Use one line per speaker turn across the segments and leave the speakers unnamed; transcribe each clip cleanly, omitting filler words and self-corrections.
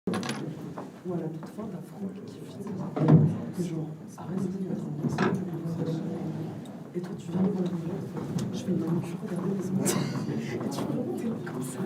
Ou à la toute fin, t'as Franck qui finit. Et genre, arrête de mettre en place. Et toi, tu viens me voir le je fais une manucure, regardez les ongles. Et tu peux monter comme ça.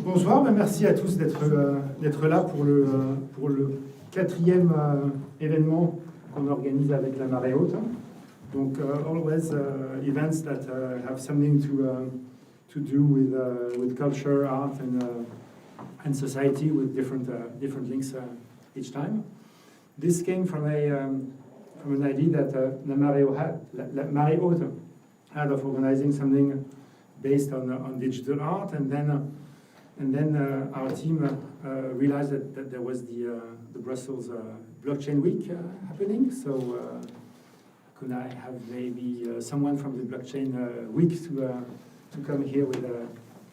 Bonsoir, merci à tous d'être là pour le quatrième événement qu'on organise avec la Marée Haute. Donc, always events that have something to do with culture, art, and society, with different links each time. This came from an idea that la Marée Haute had of organizing something based on digital art, and then our team realized that there was the Brussels Blockchain Week happening. So could I have maybe someone from the Blockchain Week to come here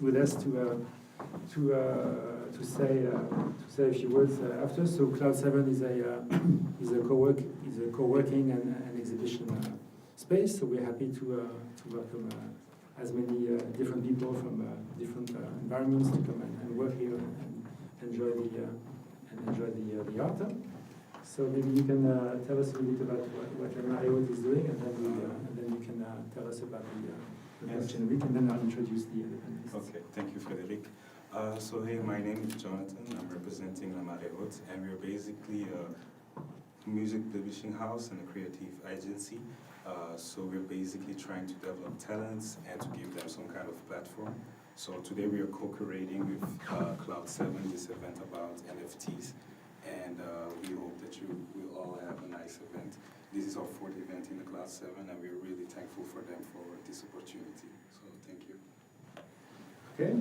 with us to say a few words after. So Cloud 7 is a co-working and exhibition space. So we're happy to welcome as many different people from different environments to come and work here and enjoy the art. So maybe you can tell us a little bit about what Njaheut is doing, and then you can tell us about the blockchain week, and then I'll introduce the panelists.
Okay, thank you, Frederic. So hey, my name is Jonathan. I'm representing Njaheut, and we're basically a music publishing house and a creative agency. So we're basically trying to develop talents and to give them some kind of platform. So today we are co-curating with Cloud 7, this event about NFTs, and we hope that you will all have a nice event. This is our 4th event in the Cloud 7, and we're really thankful for them for this opportunity. So thank you.
Okay,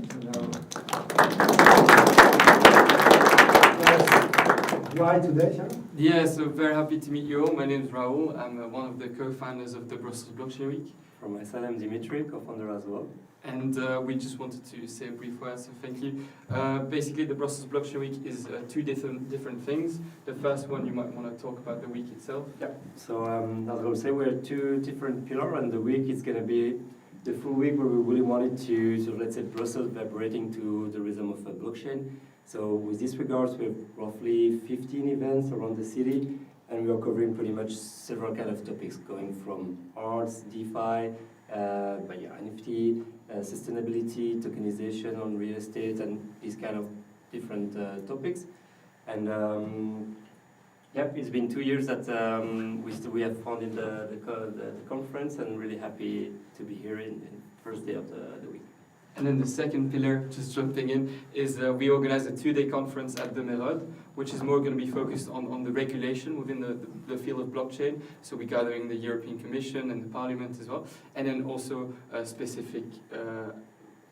why today? Huh?
Yeah, so very happy to meet you all. My name is Raoul. I'm one of the co-founders of the Brussels Blockchain Week.
From my side, I'm Dimitri, co-founder as well.
And we just wanted to say a brief word, so thank you. Basically, the Brussels Blockchain Week is two different things. The first one, you might want to talk about the week itself.
Yeah. So as I will say, we're two different pillars, and the week is going to be the full week where we really wanted to, so let's say, Brussels vibrating to the rhythm of a blockchain. So with this regards, we have roughly 15 events around the city, and we are covering pretty much several kind of topics, going from arts, DeFi, NFT, sustainability, tokenization on real estate, and these kind of different topics. And it's been 2 years that we have founded the conference, and really happy to be here in the first day of the week.
And then the second pillar, just jumping in, is we organize a 2-day conference at the Njaheut, which is more going to be focused on the regulation within the field of blockchain. So we're gathering the European Commission and the Parliament as well, and then also specific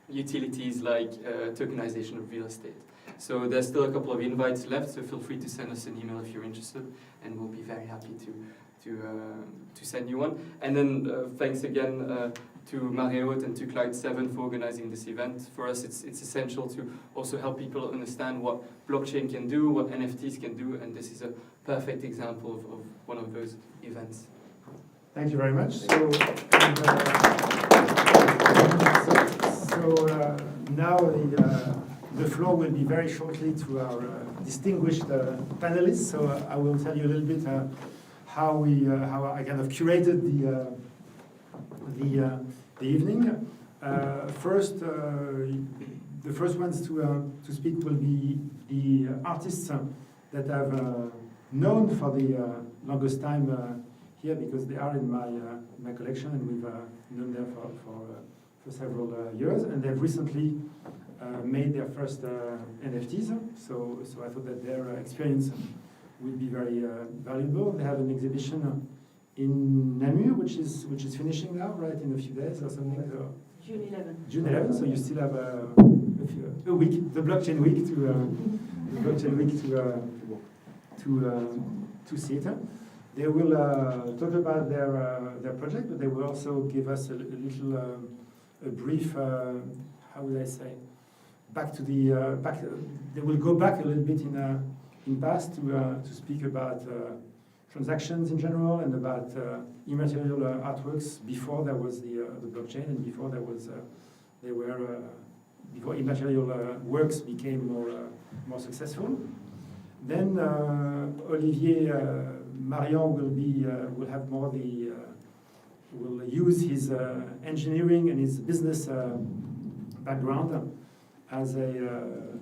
utilities like tokenization of real estate. So there's still a couple of invites left, so feel free to send us an email if you're interested, and we'll be very happy to send you one. And then thanks again to Njaheut and to Cloud 7 for organizing this event. For us, it's essential to also help people understand what blockchain can do, what NFTs can do, and this is a perfect example of one of those events.
Thank you very much. Now the floor will be very shortly to our distinguished panelists. So I will tell you a little bit how I kind of curated the evening. First, the first ones to speak will be the artists that I've known for the longest time here, because they are in my collection, and we've known them for several years, and they've recently made their first NFTs. So I thought that their experience would be very valuable. They have an exhibition in Namur, which is finishing now, right, in a few days or something. So
June 11.
June 11. So you still have a week, the blockchain week to see it. They will talk about their project, but they will also give us a little a brief. How would I say? Back to the back. They will go back a little bit in past to speak about transactions in general, and about immaterial artworks before there was the blockchain, and before there was before immaterial works became more successful. Then Olivier Marian will have more will use his engineering and his business background as a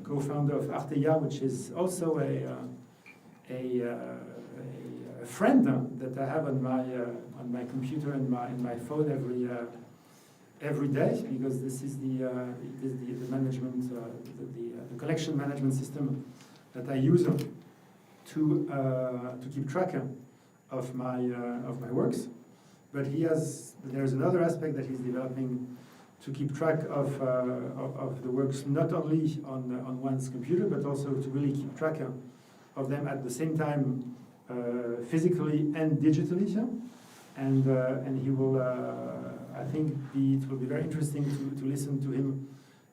co-founder of Arteïa, which is also a friend that I have on my computer and my phone every day, because this is the management the collection management system that I use to keep track of my works. But there's another aspect that he's developing to keep track of the works, not only on one's computer, but also to really keep track of them at the same time, physically and digitally. And he will, I think, it will be very interesting to listen to him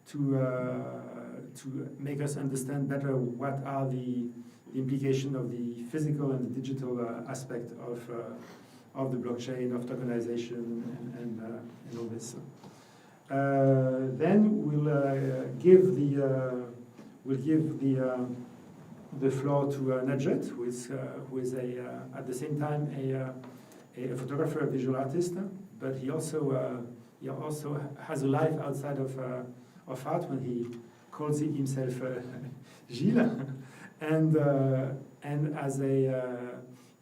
to make us understand better what are the implication of the physical and the digital aspect of the blockchain, of tokenization, and all this. Then we'll give the floor to Njaheut, who is at the same time a photographer, a visual artist, but he also has a life outside of art when he calls himself Gilles, and as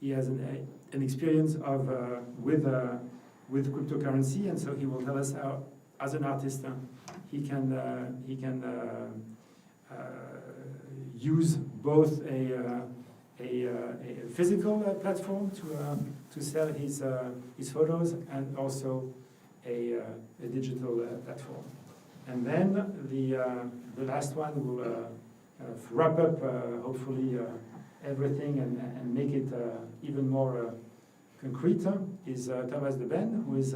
he has an experience of with cryptocurrency, and so he will tell us how, as an artist, he can use both a physical platform to sell his photos, and also a digital platform. And then the last one will kind of wrap up, hopefully, everything and make it even more concrete. Is Thomas de Ben, who is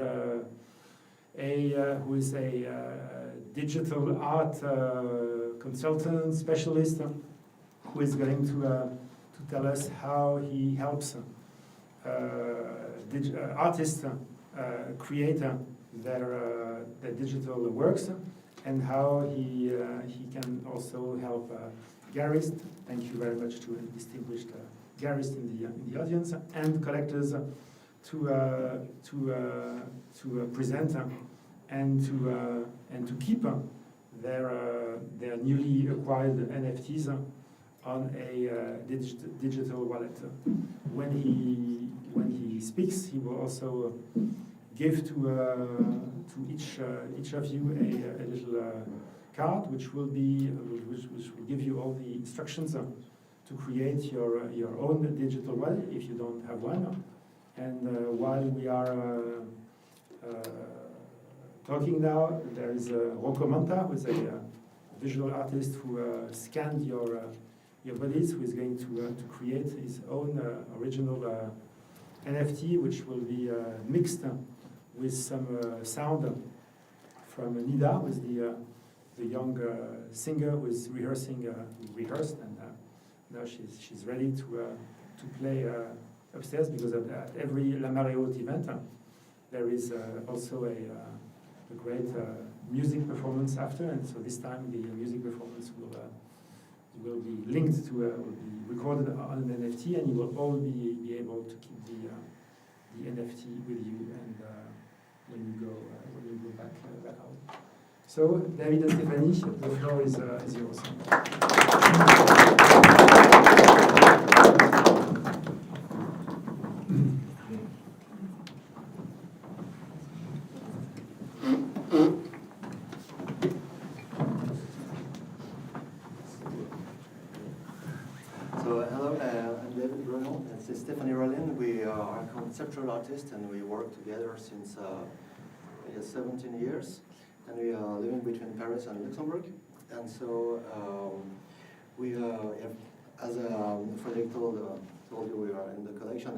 a digital art consultant specialist, who is going to tell us how he helps artists create their digital works, and how he can also help gallerists. Thank you very much to a distinguished gallerist in the audience, and collectors to present and to keep their newly acquired NFTs on a digital wallet. When he speaks, he will also give to each of you a little card, which will give you all the instructions to create your own digital wallet if you don't have one. And while we are talking now, there is Rocco Manta, who is a visual artist who scanned your bodies, who is going to create his own original NFT, which will be mixed with some sound from NIDA, who is the young singer who is rehearsed, and now she's ready to play upstairs, because at every La Mariotte event there is also a great music performance after, and so this time the music performance will be linked to will be recorded on an NFT, and you will all be able to keep the NFT with you, and when you go back out. So, David and Stéphanie, the floor is yours.
So, hello, I'm David Brognon and Stéphanie Rollin. We are conceptual artists, and we work together since 17 years. And we are living between Paris and Luxembourg. And so we have, as Frederick told you, we are in the collection.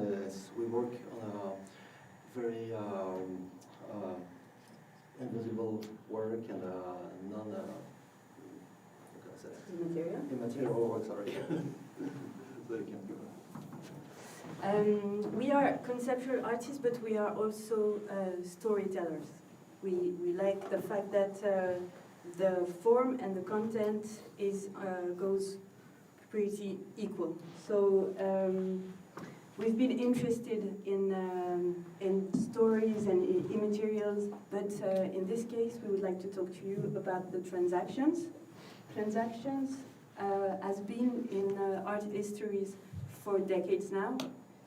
We work on a very invisible work and immaterial work. Sorry. So you can
we are conceptual artists, but we are also storytellers. We like the fact that the form and the content goes pretty equal. So we've been interested in stories and immaterials, but in this case we would like to talk to you about the transactions. Transactions has been in art histories for decades now.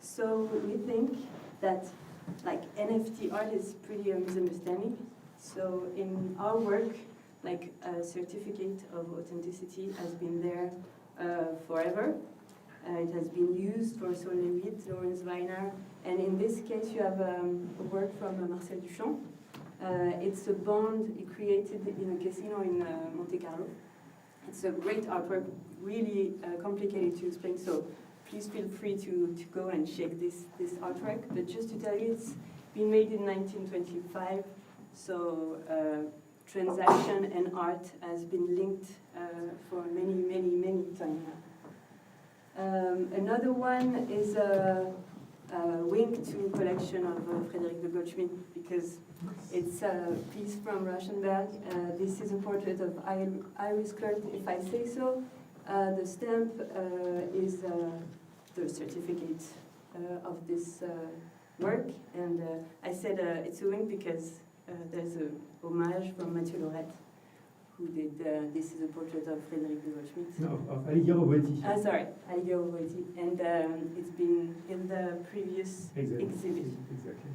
So we think that like NFT art is pretty a misunderstanding. So in our work, like a certificate of authenticity has been there forever. It has been used for Sol Lewitt, Lawrence Weiner, and in this case you have a work from Marcel Duchamp. It's a bond he created in a casino in Monte Carlo. It's a great artwork, really complicated to explain, so please feel free to go and check this artwork. But just to tell you, it's been made in 1925, so transaction and art has been linked for many time now. Another one is a link to collection of Frédéric de Goldschmidt, because it's a piece from Rauschenberg. This is a portrait of Iris Clerk, if I say so. The stamp is the certificate of this work, and I said it's a wink because there's a homage from Mathieu Lorette, who did this is a portrait of Frédéric de Goldschmidt.
No, of Alighiero Boetti.
Sorry, Alighiero Boetti, and it's been in the previous exhibit.
Exactly.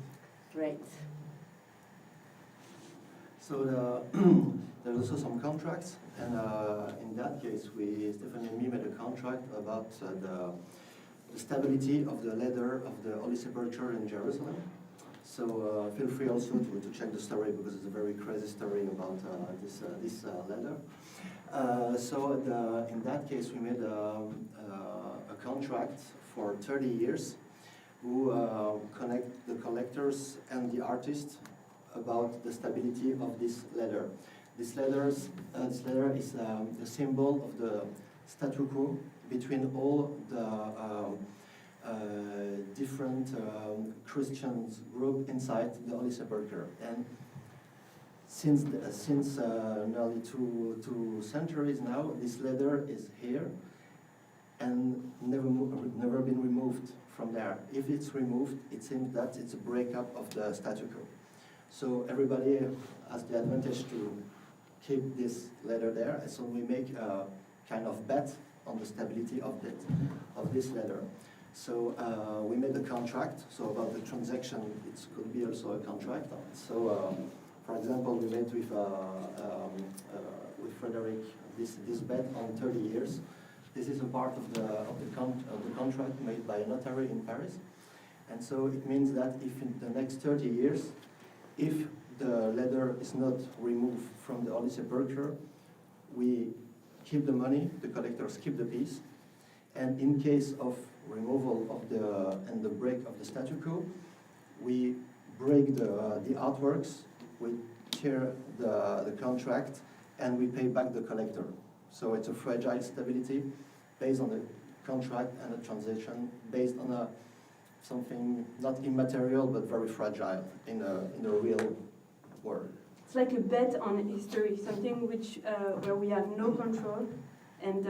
Right.
So there's also some contracts, and in that case, Stephanie and me made a contract about the stability of the leather of the Holy Sepulchre in Jerusalem. So feel free also to check the story, because it's a very crazy story about this leather. In that case, we made a contract for 30 years who connect the collectors and the artists about the stability of this leather. This leather is the symbol of the statu quo between all the different Christian group inside the Holy Sepulchre. And since nearly two centuries now, this leather is here and never been removed from there. If it's removed, it seems that it's a breakup of the statu quo. So everybody has the advantage to keep this leather there, so we make a kind of bet on the stability of this leather. So we made a contract. So about the transaction, it could be also a contract. So for example, we made with Frédéric this bet on 30 years. This is a part of the contract made by a notary in Paris, and so it means that if in the next 30 years, if the leather is not removed from the Holy Sepulchre, we keep the money, the collectors keep the piece, and in case of removal of the break of the statu quo, we break the artworks, we tear the contract, and we pay back the collector. So it's a fragile stability based on the contract and a transaction based on something not immaterial but very fragile in a real world.
It's like a bet on history, something which where we have no control, and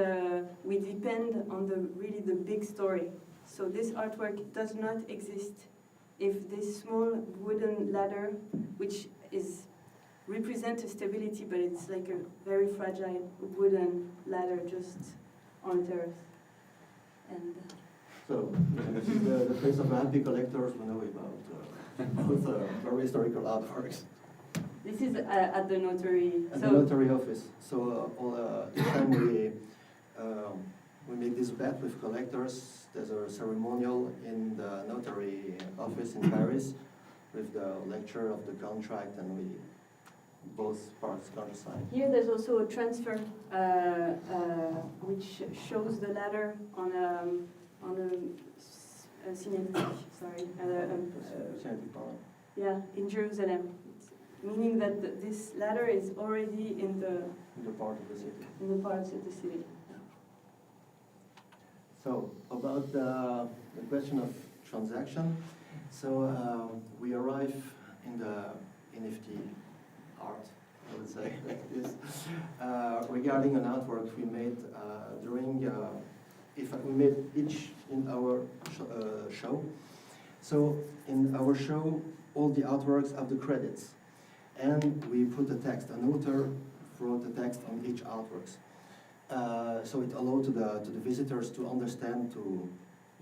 we depend on the big story. So this artwork does not exist if this small wooden ladder, which represents a stability, but it's like a very fragile wooden ladder just on terrace. And
so this is the place of happy collectors who know about both very historical artworks.
This is at the notary.
At the notary office. So each time we make this bet with collectors, there's a ceremonial in the notary office in Paris with the lecture of the contract, and we both parts countersign.
Here there's also a transfer which shows the ladder on a signature, sorry. Yeah, in Jerusalem. Meaning that this ladder is already in the
part of the city.
In the parts of the city.
So about the question of transaction, so we arrive in the NFT art, I would say, like this. Regarding an artwork we made we made each in our show. So in our show, all the artworks have the credits. And we put a text, an author wrote a text on each artworks. So it allowed to the visitors to understand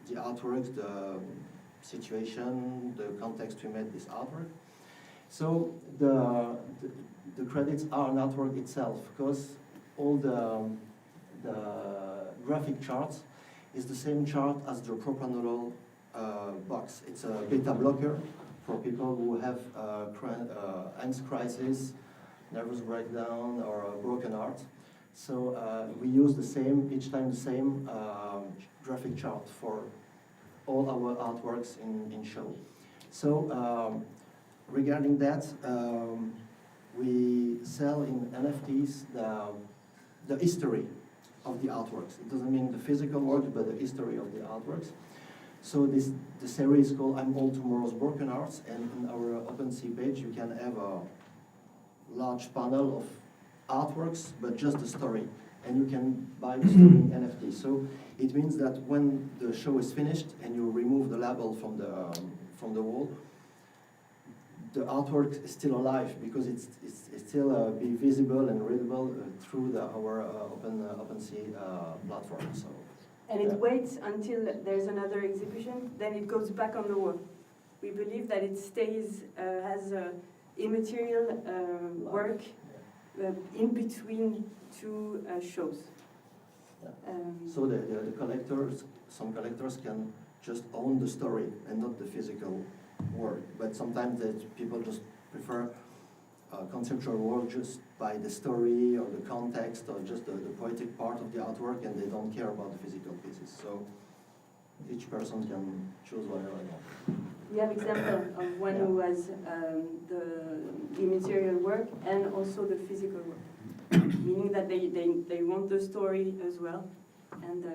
the artworks, the situation, the context we made this artwork. So the credits are an artwork itself, because all the graphic charts is the same chart as the propranolol box. It's a beta blocker for people who have angst crisis, nervous breakdown, or a broken heart. So we use each time the same graphic chart for all our artworks in show. So regarding that, we sell in NFTs the history of the artworks. It doesn't mean the physical work, but the history of the artworks. So the series is called I'm All Tomorrow's Broken Arts, and in our OpenSea page you can have a large panel of artworks, but just the story. And you can buy the story in NFT. So it means that when the show is finished and you remove the label from the wall, the artwork is still alive because it's still be visible and readable through our OpenSea platform. So.
And it waits until there's another exhibition, then it goes back on the wall. We believe that it stays as immaterial work in between two shows.
Yeah. So the collectors, some collectors can just own the story and not the physical work. But sometimes people just prefer conceptual work just by the story or the context or just the poetic part of the artwork, and they don't care about the physical pieces. So each person can choose whatever they want.
We have example of one who has the immaterial work and also the physical work, meaning that they want the story as well. And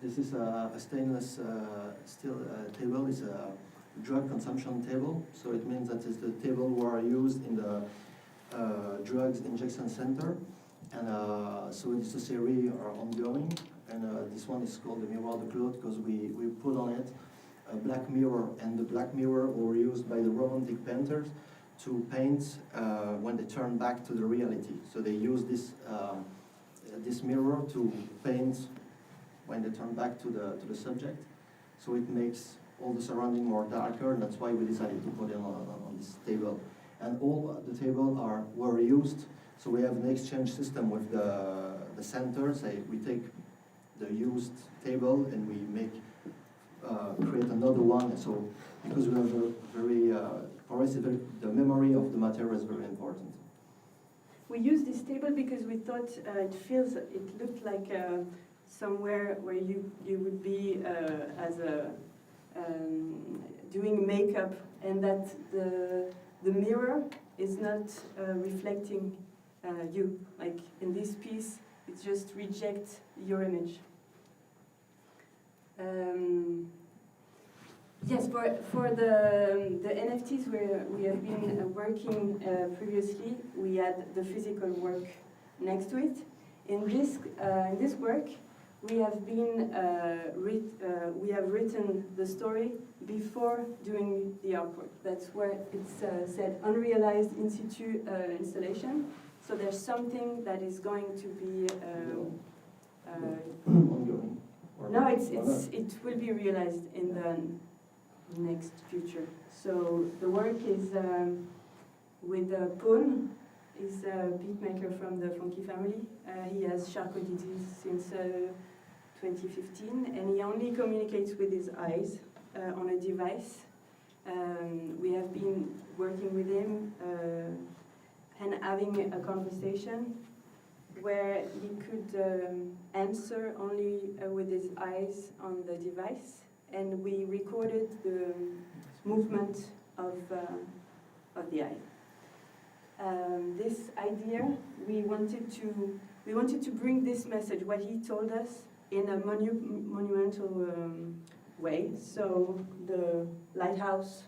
this is a stainless steel table. It's a drug consumption table, so it means that it's the table where are used in the drugs injection center, and so it's a series are ongoing, and this one is called the Mirror de Claude because we put on it a black mirror, and the black mirror were used by the romantic painters to paint when they turn back to the reality. So they use this mirror to paint when they turn back to the subject, so it makes all the surrounding more darker, and that's why we decided to put it on this table. And all the tables were used, so we have an exchange system with the center. Say we take the used table and we create another one. So because we have a very for us, the memory of the material is very important.
we used this table because we thought it looked like somewhere where you would be as a doing makeup, and that the mirror is not reflecting you. Like in this piece, it just rejects your image. Yes, for the NFTs where we have been working previously, we had the physical work next to it. In this work, we have written the story before doing the artwork. That's where it's said unrealized in situ installation. So there's something that is going to be
Ongoing.
no, it will be realized in the next future. So the work is with Paul. He's a beat maker from the Funky family. He has Charcot disease since 2015, and he only communicates with his eyes on a device. We have been working with him and having a conversation where he could answer only with his eyes on the device, and we recorded the movement of the eye. This idea, we wanted to bring this message, what he told us, in a monumental way. So the lighthouse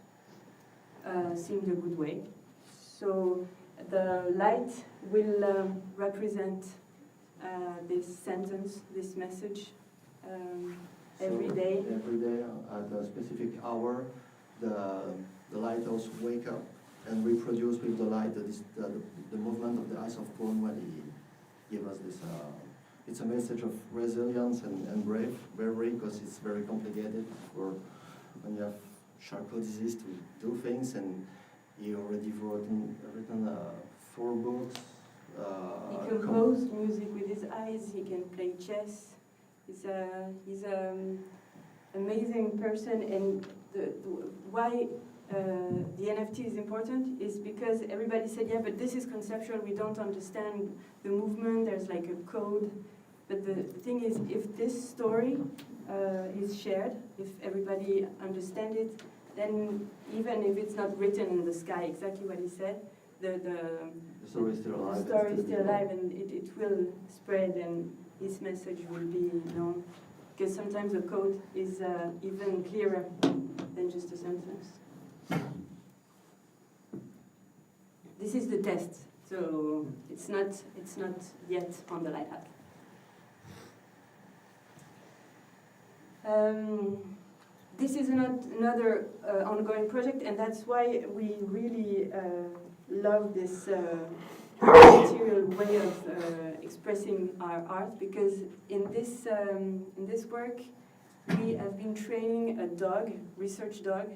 seemed a good way. So the light will represent this sentence, this message, every day.
Every day at a specific hour, the lighthouse wake up and reproduce with the light the movement of the eyes of Paul when he gave us this. It's a message of resilience and bravery, because it's very complicated for when you have Charcot disease to do things, and he already written 4 books.
He composed music with his eyes. He can play chess. He's an amazing person, and why the NFT is important is because everybody said, yeah, but this is conceptual. We don't understand the movement. There's like a code. But the thing is, if this story is shared, if everybody understands it, then even if it's not written in the sky, exactly what he said, the
story is still alive.
the story is still alive, and it will spread, and his message will be known. Because sometimes a quote is even clearer than just a sentence. This is the test, so it's not yet on the light hat. This is another ongoing project, and that's why we really love this material way of expressing our art, because in this work we have been training a dog, research dog,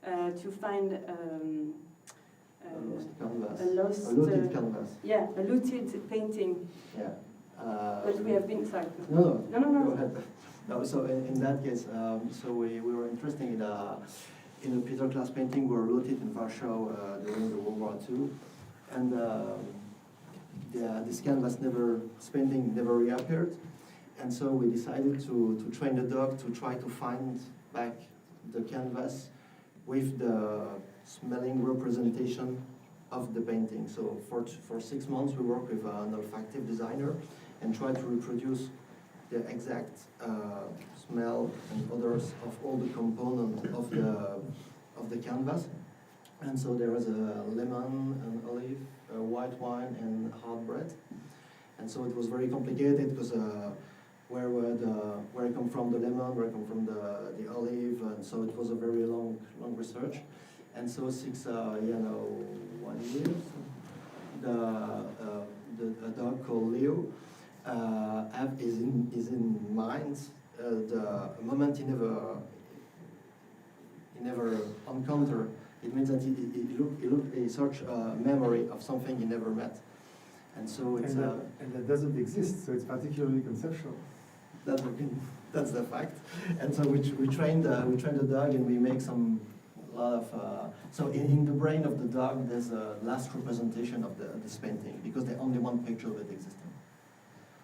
to find a
looted canvas.
Yeah, a looted painting.
Yeah.
But we have been, sorry.
No.
No.
Go ahead. No, so in that case, so we were interested in a Peter Class painting we were looted in Warsaw during the World War II, and this canvas this painting never reappeared, and so we decided to train the dog to try to find back the canvas with the smelling representation of the painting. So for 6 months we worked with an olfactive designer and tried to reproduce the exact smell and odors of all the components of the canvas. And so there was a lemon, an olive, a white wine, and hard bread. And so it was very complicated because where come from the lemon, where come from the olive, and so it was a very long research. And so 1 year, a dog called Leo is in mind the moment he never encountered. It means that he search a memory of something he never met, and so it's
and that doesn't exist, so it's particularly conceptual.
That's the fact. And so we trained the dog, and we make a lot of so in the brain of the dog there's a last representation of this painting, because there's only one picture of it existing.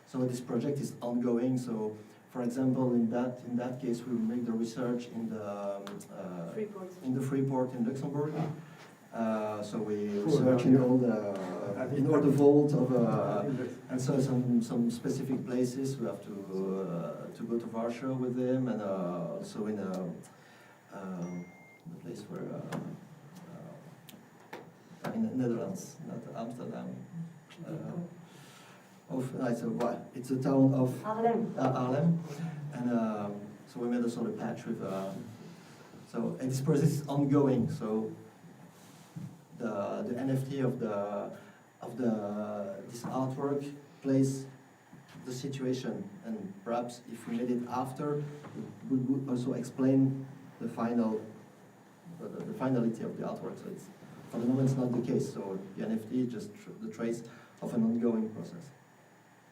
So this project is ongoing. So for example, in that case, we will make the research in the Freeport in Luxembourg. So we research in all the vault of and so some specific places we have to go to Warsaw with them, and also in the place where in the Netherlands, not Amsterdam. It's a town of Haarlem, and so we made a sort of patch with. And this process is ongoing. So the NFT of this artwork plays the situation, and perhaps if we made it after, we would also explain the finality of the artwork. So it's, for the moment, it's not the case. So the NFT is just the trace of an ongoing process.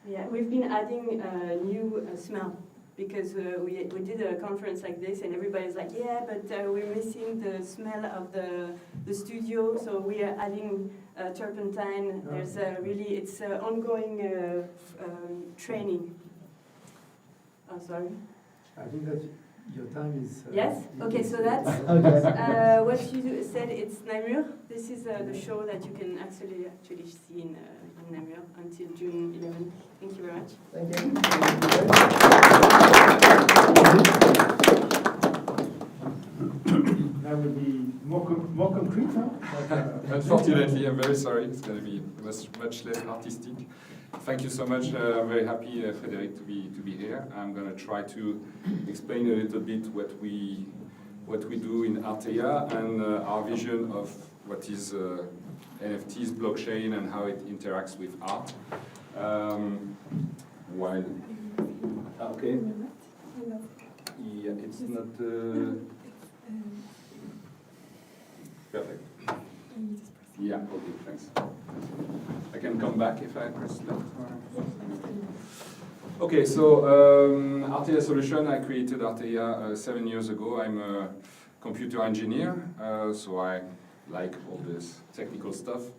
Yeah, we've been adding a new smell, because we did a conference like this, and everybody's like, yeah, but we're missing the smell of the studio, so we are adding turpentine. There's it's ongoing training. Oh, sorry.
I think that your time is...
Yes? Okay, so that's what you said, it's Namur. This is the show that you can actually see in Namur until June 11th. Thank you very much.
Thank you.
That would be more concrete, huh?
Unfortunately, I'm very sorry. It's going to be much less artistic. Thank you so much. I'm very happy, Frédéric, to be here. I'm going to try to explain a little bit what we do in Arteïa and our vision of what is NFTs, blockchain, and how it interacts with art. Okay. Yeah, it's not perfect. Yeah, okay, thanks. I can come back if I press left. Okay, so Arteïa Solution, I created Arteïa 7 years ago. I'm a computer engineer, so I like all this technical stuff.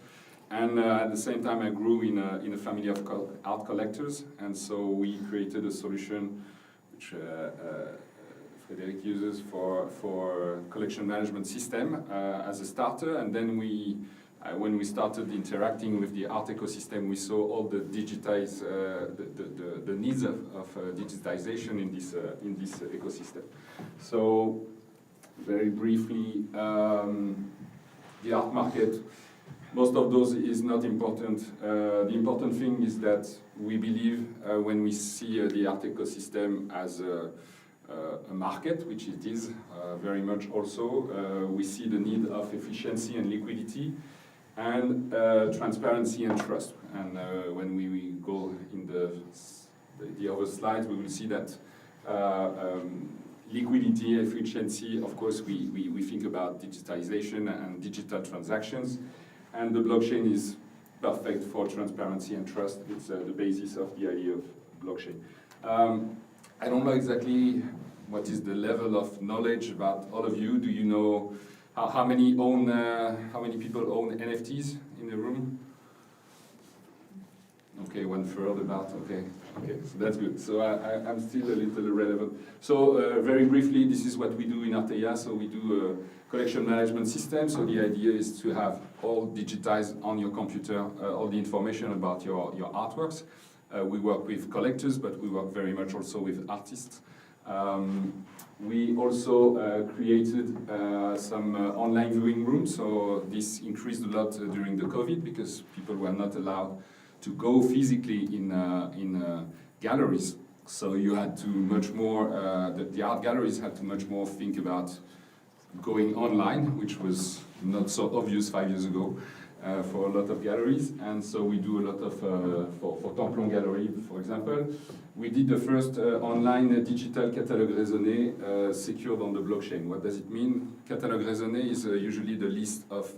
And at the same time, I grew in a family of art collectors, and so we created a solution which Frédéric uses for collection management system as a starter, and then we when we started interacting with the art ecosystem, we saw all the digitize, the needs of digitization in this ecosystem. So, very briefly, the art market, most of those is not important. The important thing is that we believe when we see the art ecosystem as a market, which it is very much also, we see the need of efficiency and liquidity, and transparency and trust. And when we go in the other slides, we will see that liquidity, efficiency, of course, we think about digitization and digital transactions, and the blockchain is perfect for transparency and trust. It's the basis of the idea of blockchain. I don't know exactly what is the level of knowledge about all of you. Do you know how many people own NFTs in the room? Okay, 1/3 about, okay, so that's good. So I'm still a little irrelevant. So very briefly, this is what we do in Arteïa. So we do a collection management system. So the idea is to have all digitized on your computer, all the information about your artworks. We work with collectors, but we work very much also with artists. We also created some online viewing rooms. So this increased a lot during the COVID because people were not allowed to go physically in galleries. So you had to much more, the art galleries had to much more think about going online, which was not so obvious 5 years ago for a lot of galleries. And so we do a lot of, for Templon Gallery, for example, we did the first online digital catalogue raisonné secured on the blockchain. What does it mean? Catalogue raisonné is usually the list of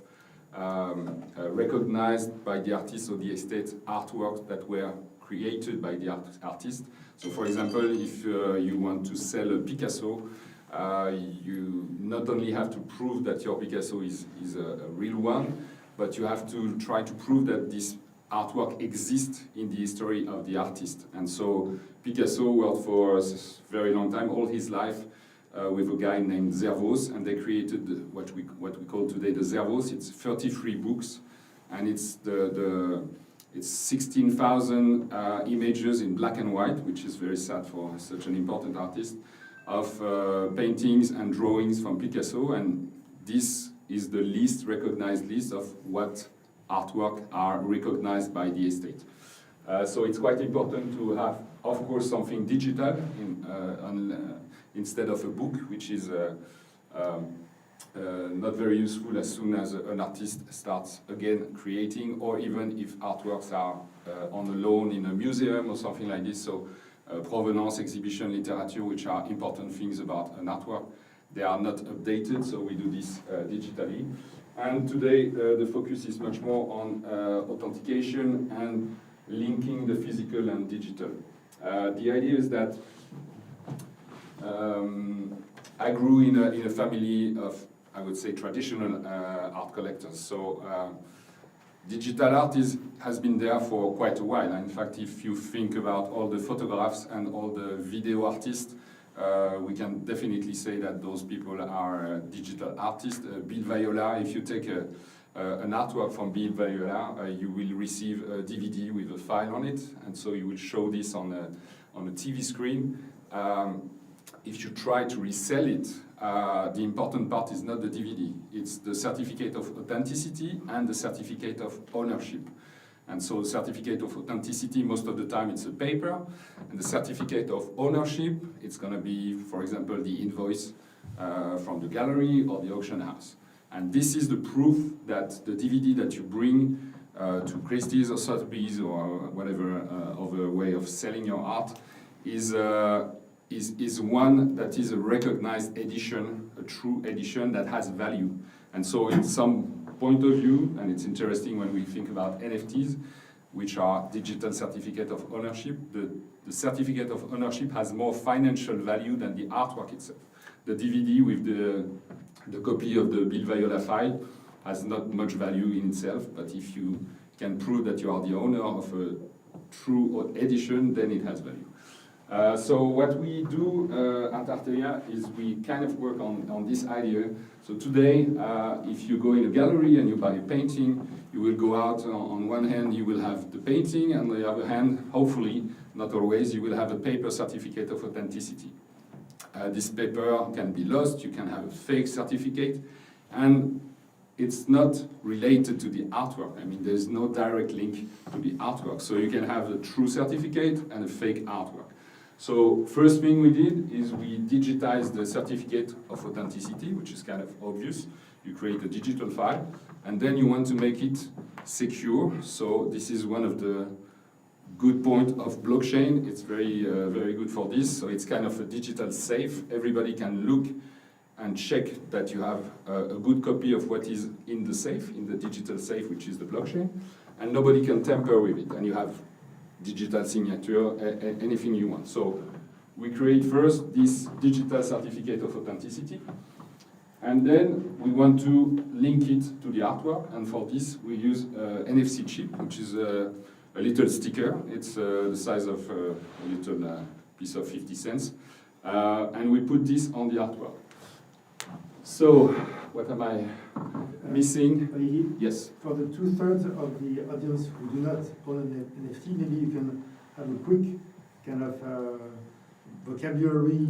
recognized by the artist or the estate artworks that were created by the artist. So for example, if you want to sell a Picasso, you not only have to prove that your Picasso is a real one, but you have to try to prove that this artwork exists in the history of the artist. And so Picasso worked for a very long time, all his life, with a guy named Zervos, and they created what we call today the Zervos. It's 33 books, and it's it's 16,000 images in black and white, which is very sad for such an important artist, of paintings and drawings from Picasso, and this is the least recognized list of what artwork are recognized by the estate. So it's quite important to have, of course, something digital instead of a book, which is not very useful as soon as an artist starts again creating, or even if artworks are on a loan in a museum or something like this. So provenance, exhibition, literature, which are important things about an artwork, they are not updated, so we do this digitally. And today the focus is much more on authentication and linking the physical and digital. The idea is that I grew in a family of, I would say, traditional art collectors. So digital art has been there for quite a while. In fact, if you think about all the photographs and all the video artists, we can definitely say that those people are digital artists. Bill Viola, if you take an artwork from Bill Viola, you will receive a DVD with a file on it, and so you will show this on a TV screen. If you try to resell it, the important part is not the DVD, it's the certificate of authenticity and the certificate of ownership. And so the certificate of authenticity, most of the time it's a paper, and the certificate of ownership, it's going to be, for example, the invoice from the gallery or the auction house. And this is the proof that the DVD that you bring to Christie's or Sotheby's or whatever other way of selling your art is one that is a recognized edition, a true edition that has value. And so in some point of view, and it's interesting when we think about NFTs, which are digital certificate of ownership, the certificate of ownership has more financial value than the artwork itself. The DVD with the copy of the Bill Viola file has not much value in itself, but if you can prove that you are the owner of a true edition, then it has value. So what we do at Arteïa is we kind of work on this idea. So today, if you go in a gallery and you buy a painting, you will go out, on one hand you will have the painting, and on the other hand, hopefully, not always, you will have a paper certificate of authenticity. This paper can be lost, you can have a fake certificate, and it's not related to the artwork. I mean, there's no direct link to the artwork. So you can have a true certificate and a fake artwork. So first thing we did is we digitized the certificate of authenticity, which is kind of obvious. You create a digital file, and then you want to make it secure. So this is one of the good point of blockchain. It's very, very good for this. So it's kind of a digital safe. Everybody can look and check that you have a good copy of what is in the safe, in the digital safe, which is the blockchain, and nobody can tamper with it. And you have digital signature, anything you want. So we create first this digital certificate of authenticity, and then we want to link it to the artwork, and for this we use NFC chip, which is a little sticker. It's the size of a little piece of 50 cents, and we put this on the artwork. So, what am I missing? Yes.
For the 2/3 of the audience who do not own an NFT, maybe you can have a quick kind of vocabulary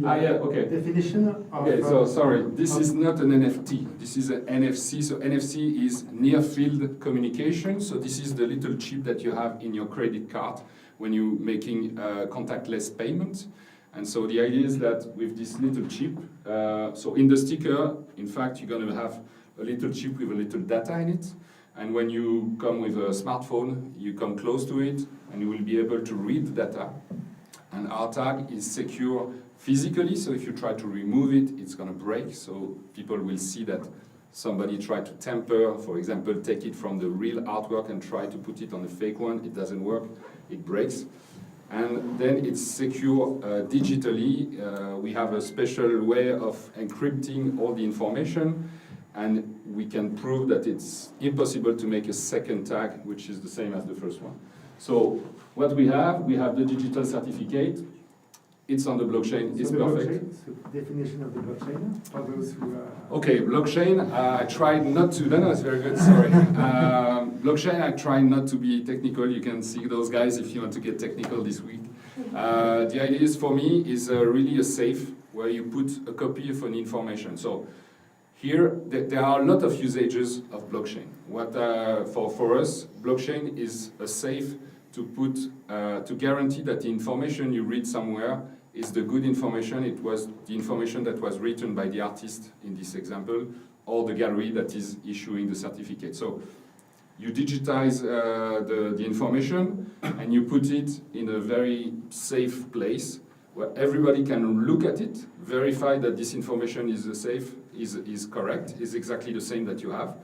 definition of...
Okay, so sorry, this is not an NFT, this is an NFC. So NFC is near field communication. So this is the little chip that you have in your credit card when you're making contactless payment. And so the idea is that with this little chip, so in the sticker, in fact, you're going to have a little chip with a little data in it. And when you come with a smartphone, you come close to it, and you will be able to read the data. And our tag is secure physically, so if you try to remove it, it's going to break. So people will see that somebody tried to tamper, for example, take it from the real artwork and try to put it on the fake one. It doesn't work, it breaks. And then it's secure digitally. We have a special way of encrypting all the information, and we can prove that it's impossible to make a second tag, which is the same as the first one. So what we have the digital certificate. It's on the blockchain, it's perfect.
Blockchain, so definition of the blockchain for those who
Okay, blockchain, I tried not to, no, it's very good, sorry. Blockchain, I try not to be technical. You can see those guys if you want to get technical this week. The idea is, for me, is really a safe where you put a copy of an information. So here, there are a lot of usages of blockchain. What for us, blockchain is a safe to put, to guarantee that the information you read somewhere is the good information. It was the information that was written by the artist in this example, or the gallery that is issuing the certificate. So you digitize the information and you put it in a very safe place where everybody can look at it, verify that this information is safe, is correct, is exactly the same that you have,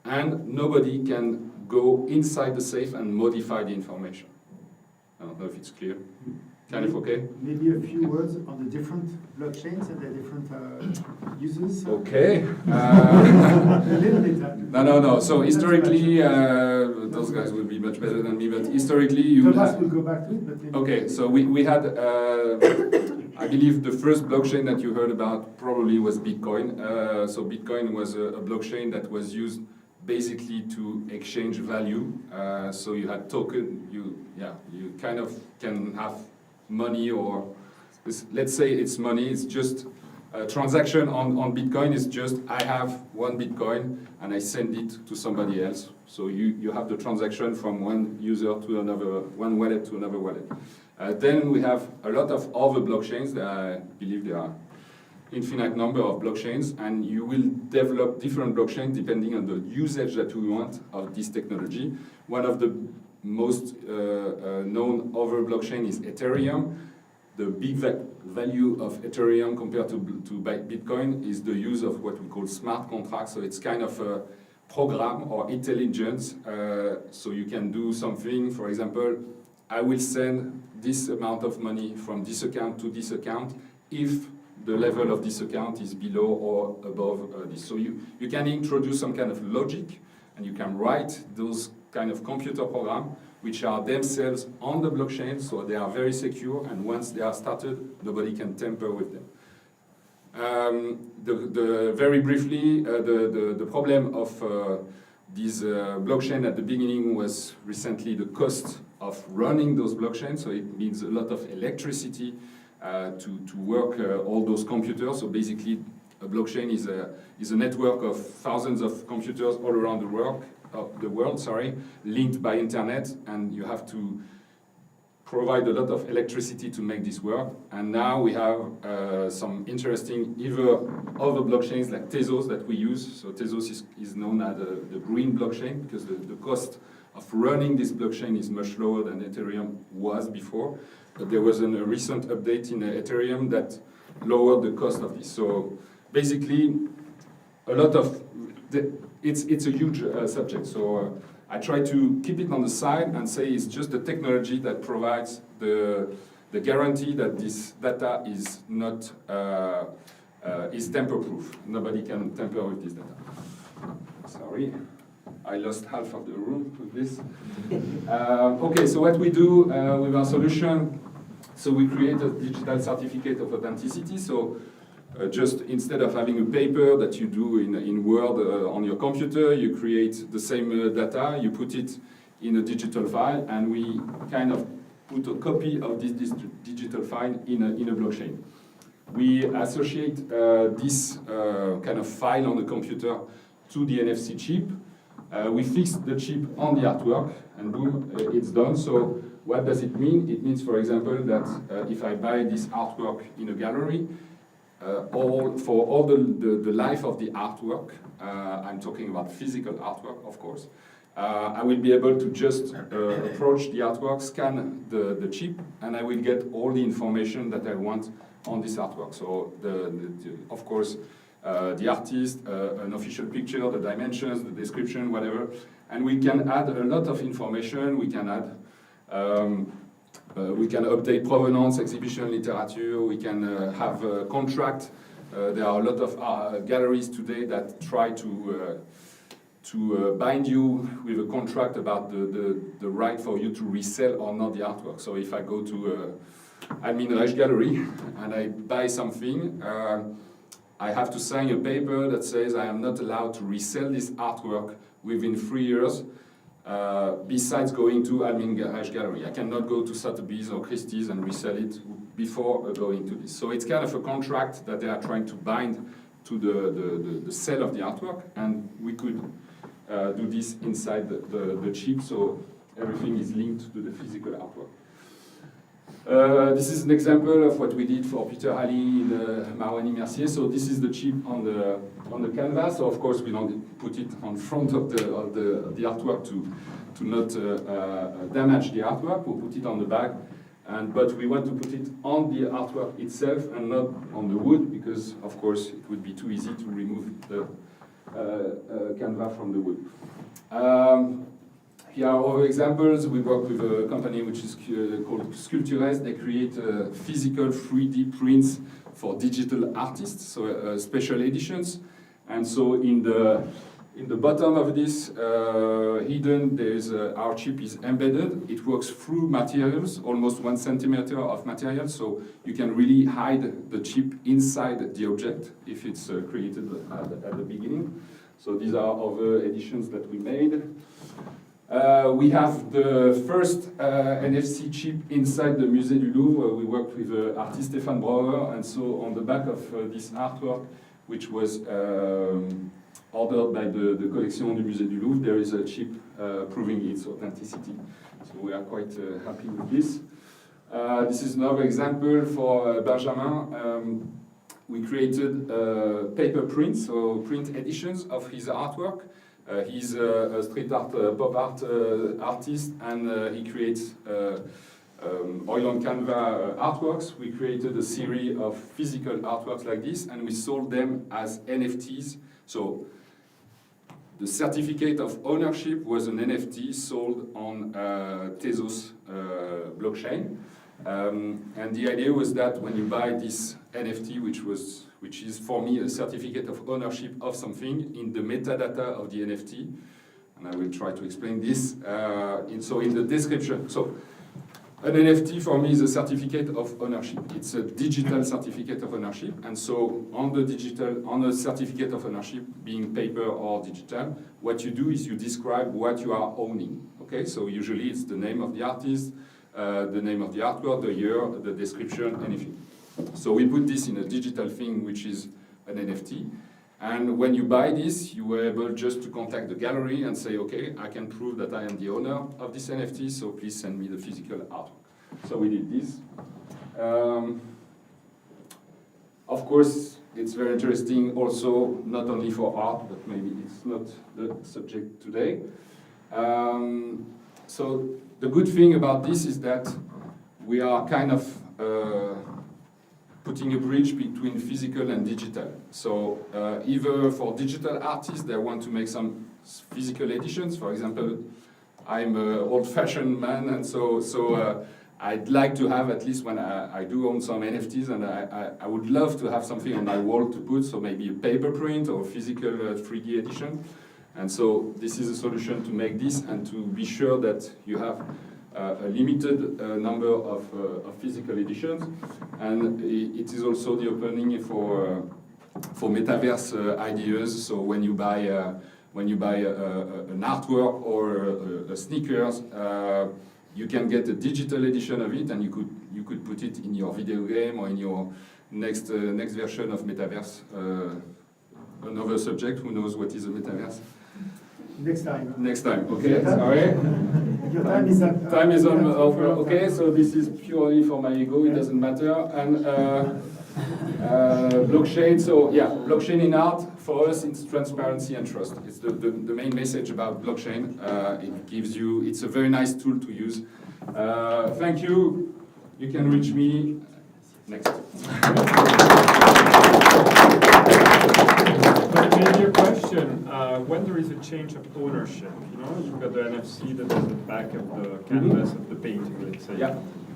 and nobody can go inside the safe and modify the information. I don't know if it's clear. Kind of okay?
Maybe a few words on the different blockchains and the different uses.
Okay.
A little bit.
No. So historically, those guys will be much better than me, but historically you will
Thomas will go back to it, but maybe...
Okay, so we had, I believe the first blockchain that you heard about probably was Bitcoin. So Bitcoin was a blockchain that was used basically to exchange value. So you had token, you kind of can have money, or let's say it's money, it's just a transaction on Bitcoin is just I have one Bitcoin and I send it to somebody else. So you have the transaction from one user to another, one wallet to another wallet. Then we have a lot of other blockchains. I believe there are infinite number of blockchains, and you will develop different blockchains depending on the usage that you want of this technology. One of the most known other blockchain is Ethereum. The big value of Ethereum compared to Bitcoin is the use of what we call smart contracts. So it's kind of a program or intelligence. So you can do something, for example, I will send this amount of money from this account to this account if the level of this account is below or above this. So you can introduce some kind of logic, and you can write those kind of computer program which are themselves on the blockchain, so they are very secure, and once they are started, nobody can tamper with them. Very briefly, the problem of this blockchain at the beginning was recently the cost of running those blockchains, so it needs a lot of electricity to work all those computers. So basically, a blockchain is a network of thousands of computers all around the world, linked by internet, and you have to provide a lot of electricity to make this work. And now we have some interesting other blockchains like Tezos that we use. So Tezos is known as the green blockchain because the cost of running this blockchain is much lower than Ethereum was before. But there was a recent update in Ethereum that lowered the cost of this. So basically, it's a huge subject. So I try to keep it on the side and say it's just the technology that provides the guarantee that this data is not is tamper-proof. Nobody can tamper with this data. Sorry, I lost half of the room with this. Okay, so what we do with our solution, so we create a digital certificate of authenticity. So just instead of having a paper that you do in Word on your computer, you create the same data, you put it in a digital file, and we kind of put a copy of this digital file in a blockchain. We associate this kind of file on the computer to the NFC chip. We fix the chip on the artwork, and boom, it's done. So what does it mean? It means, for example, that if I buy this artwork in a gallery, for all the life of the artwork, I'm talking about physical artwork, of course, I will be able to just approach the artwork, scan the chip, and I will get all the information that I want on this artwork. So, of course, the artist, an official picture, the dimensions, the description, whatever, and we can add a lot of information. We can add we can update provenance, exhibition literature, we can have a contract. There are a lot of galleries today that try to bind you with a contract about the right for you to resell or not the artwork. So if I go to Njaheut Gallery and I buy something, I have to sign a paper that says I am not allowed to resell this artwork within 3 years. Besides going to Njaheut Gallery, I cannot go to Sotheby's or Christie's and resell it before going to this. So it's kind of a contract that they are trying to bind to the sale of the artwork, and we could do this inside the chip, so everything is linked to the physical artwork. This is an example of what we did for Peter Halley in Marouani Mercier. So this is the chip on the canvas. So of course we don't put it on front of the artwork to not damage the artwork. We put it on the back, but we want to put it on the artwork itself and not on the wood, because of course it would be too easy to remove the canvas from the wood. Here are other examples. We work with a company which is called Sculptures. They create physical 3D prints for digital artists, so special editions. And so in the bottom of this hidden, there's our chip is embedded. It works through materials, almost 1 centimeter of material, so you can really hide the chip inside the object if it's created at the beginning. So these are other editions that we made. We have the first NFC chip inside the Musée du Louvre. We worked with artist Stéphanie Rollin, and so on the back of this artwork, which was ordered by the collection du Musée du Louvre, there is a chip proving its authenticity. So we are quite happy with this. This is another example for Benjamin. We created paper prints, so print editions of his artwork. He's a street art, pop art artist, and he creates oil on canvas artworks. We created a series of physical artworks like this, and we sold them as NFTs. So the certificate of ownership was an NFT sold on Tezos blockchain. And the idea was that when you buy this NFT, which is for me a certificate of ownership of something, in the metadata of the NFT, and I will try to explain this. In the description, so an NFT for me is a certificate of ownership. It's a digital certificate of ownership, and so on a certificate of ownership, being paper or digital, what you do is you describe what you are owning. Okay, so usually it's the name of the artist, the name of the artwork, the year, the description, anything. So we put this in a digital thing, which is an NFT. And when you buy this, you were able just to contact the gallery and say, okay, I can prove that I am the owner of this NFT, so please send me the physical artwork. So we did this. Of course, it's very interesting also, not only for art, but maybe it's not the subject today. So the good thing about this is that we are kind of putting a bridge between physical and digital. So either for digital artists, they want to make some physical editions. For example, I'm an old-fashioned man, and so I'd like to have, at least when I do own some NFTs, and I would love to have something on my wall to put, so maybe a paper print or a physical 3D edition. And so this is a solution to make this and to be sure that you have a limited number of physical editions, and it is also the opening for metaverse ideas. So when you buy an artwork or a sneakers, you can get a digital edition of it, and you could put it in your video game or in your next version of metaverse. Another subject. Who knows what is a metaverse?
Next time.
Next time. Okay. Sorry.
Your time is up.
Time is on. Okay, so this is purely for my ego. It doesn't matter. And blockchain. So yeah, blockchain in art for us, it's transparency and trust. It's the main message about blockchain. It gives you. It's a very nice tool to use. Thank you. You can reach me next.
But maybe a question, when there is a change of ownership, you know, you've got the NFC that is at the back of the canvas of the painting, let's say.
Yeah.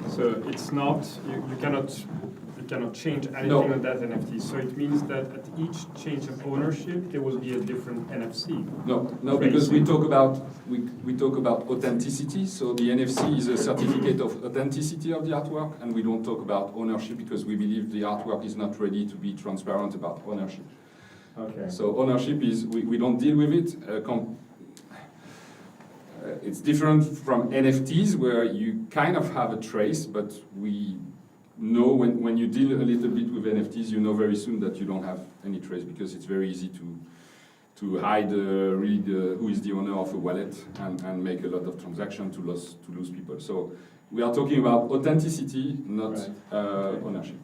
So it's not, you cannot change anything on that NFT. So it means that at each change of ownership, there will be a different NFC.
No, because we talk about authenticity. So the NFC is a certificate of authenticity of the artwork, and we don't talk about ownership because we believe the artwork is not ready to be transparent about ownership.
Okay.
So ownership is, we don't deal with it. It's different from NFTs where you kind of have a trace, but we know when you deal a little bit with NFTs, you know very soon that you don't have any trace because it's very easy to hide really who is the owner of a wallet and make a lot of transactions to lose people. So we are talking about authenticity, not ownership.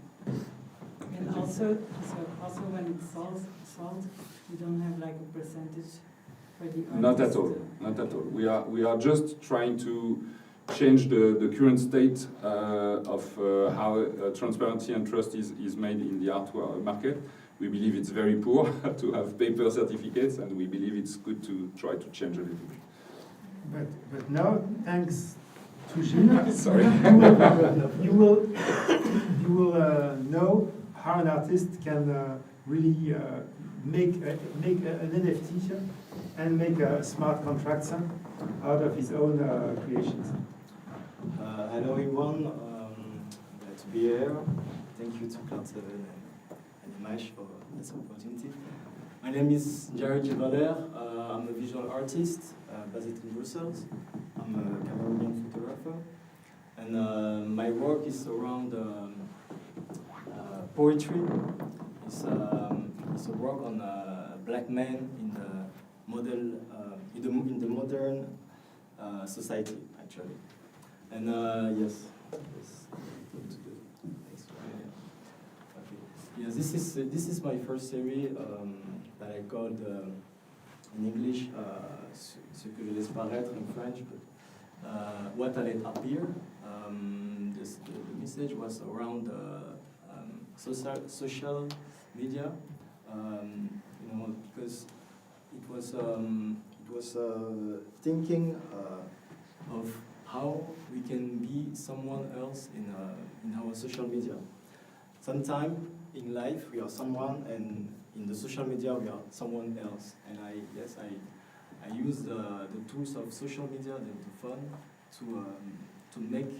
And also when it's sold, you don't have like a percentage for the artist?
Not at all. Not at all. We are just trying to change the current state of how transparency and trust is made in the art market. We believe it's very poor to have paper certificates, and we believe it's good to try to change a little bit.
But now, thanks to Gilles,
Sorry.
you will know how an artist can really make an NFT and make smart contracts out of his own creations.
Hello everyone, glad to be here. Thank you to Cloud 7 and Image for this opportunity. My name is Njaheut Gilles Valler. I'm a visual artist based in Brussels. I'm a Cameroonian photographer, and my work is around poetry. It's a work on black men in the modern society, actually. And yes. Yeah, this is my first series that I called in English "Ce que je laisse paraître" in French, but "What I let appear." The message was around social media, you know, because it was thinking of how we can be someone else in our social media. Sometimes in life we are someone, and in the social media we are someone else. And I I use the tools of social media, the phone, to make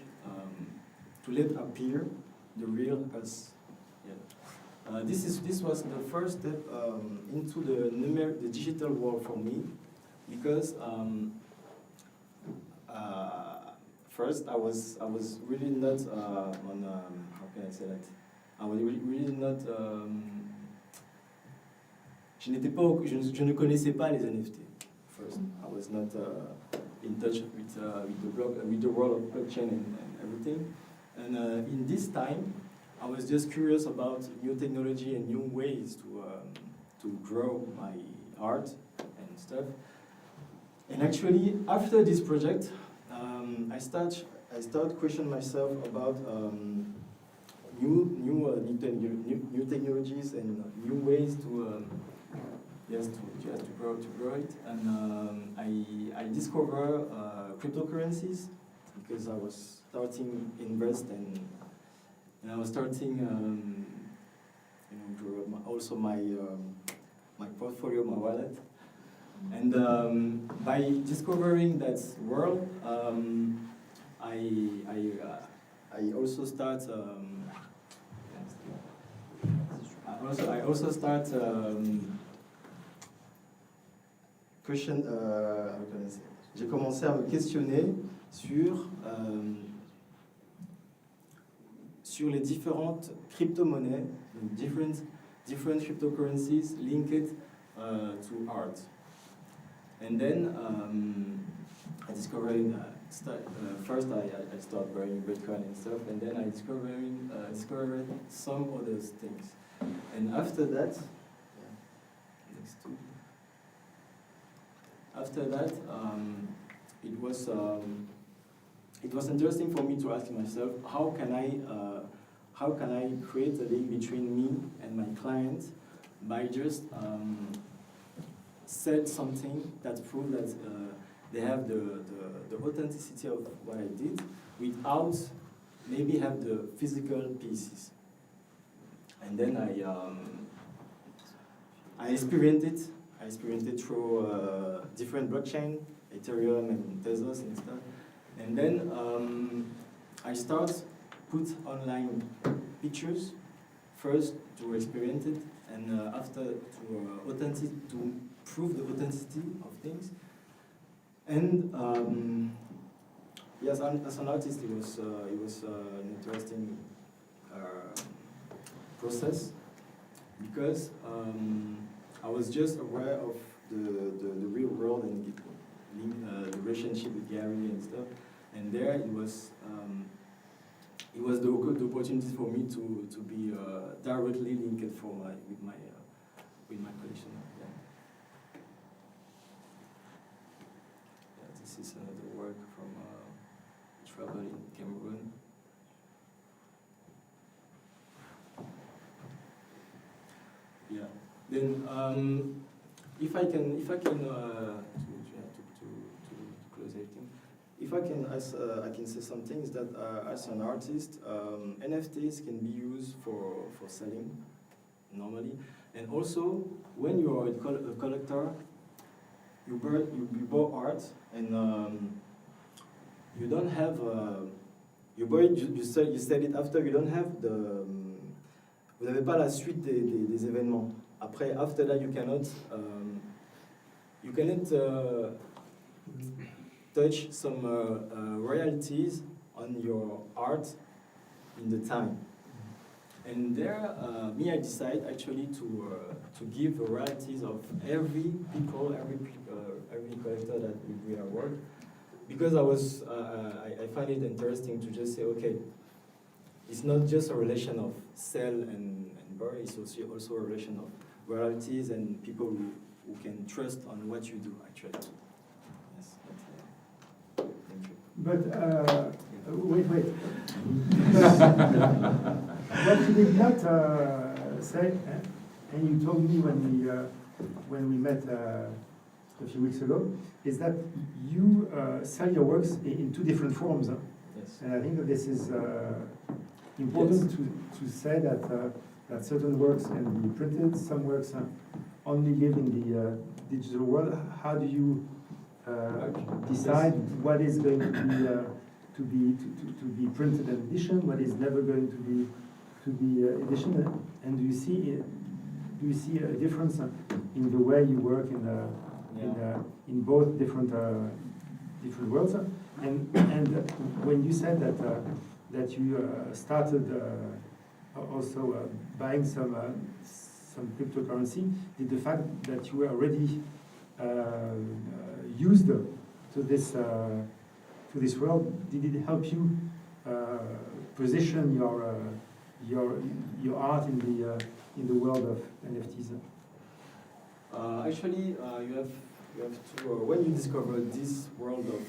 to let appear the real us. Yeah. This was the first step into the digital world for me, because first I was really not on how can I say that? I was really not. Je ne connaissais pas les NFT. First, I was not in touch with the world of blockchain and everything. And in this time, I was just curious about new technology and new ways to grow my art and stuff. And actually, after this project, I start questioning myself about new technologies and new ways to grow it. And I discover cryptocurrencies, because I was starting invest and I was starting grow up also my portfolio, my wallet. And by discovering that world, I also start. I also start question. J'ai commencé à me questionner sur les différentes crypto-monnaies, different cryptocurrencies linked to art. And then I discovered first I started buying Bitcoin and stuff, and then I discovered some other things. And after that, it was interesting for me to ask myself, how can I create a link between me and my client by just said something that proves that they have the authenticity of what I did without maybe have the physical pieces. And then I experienced it. I experienced it through different blockchain, Ethereum and Tezos and stuff. And then I start put online pictures first to experience it, and after to prove the authenticity of things. And yes, as an artist, it was an interesting process, because I was just aware of the real world and the relationship with Gary and stuff, and there it was the opportunity for me to be directly linked with my collection. Yeah. This is another work from travel in Cameroon. Yeah. Then if I can to close everything. If I can say some things that as an artist, NFTs can be used for selling normally, and also when you are a collector, you buy art and you don't have you sell it after, you don't have vous n'avez pas la suite des événements. Après, after that, you cannot touch some royalties on your art in the time. And there, I decide actually to give royalties of every collector that we are work, because I find it interesting to just say, okay, it's not just a relation of sell and buy, it's also a relation of royalties and people who can trust on what you do actually. Yes. Thank you.
But wait. What you did not say, and you told me when we met a few weeks ago, is that you sell your works in two different forms.
Yes.
And I think that this is important to say that certain works can be printed, some works only live in the digital world. How do you decide what is going to be printed edition, what is never going to be edition, and do you see a difference in the way you work in both different worlds? And when you said that you started also buying some cryptocurrency, did the fact that you were already used to this world, did it help you position your art in the world of NFTs?
Actually, you have to when you discover this world of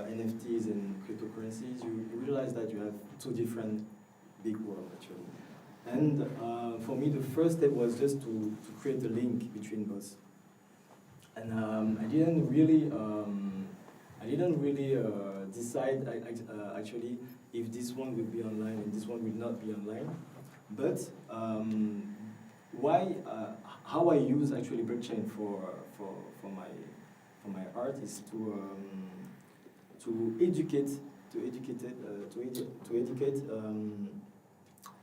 NFTs and cryptocurrencies, you realize that you have two different big worlds actually. And for me, the first step was just to create a link between both. And I didn't really decide actually if this one will be online and this one will not be online. But how I use actually blockchain for my art is to educate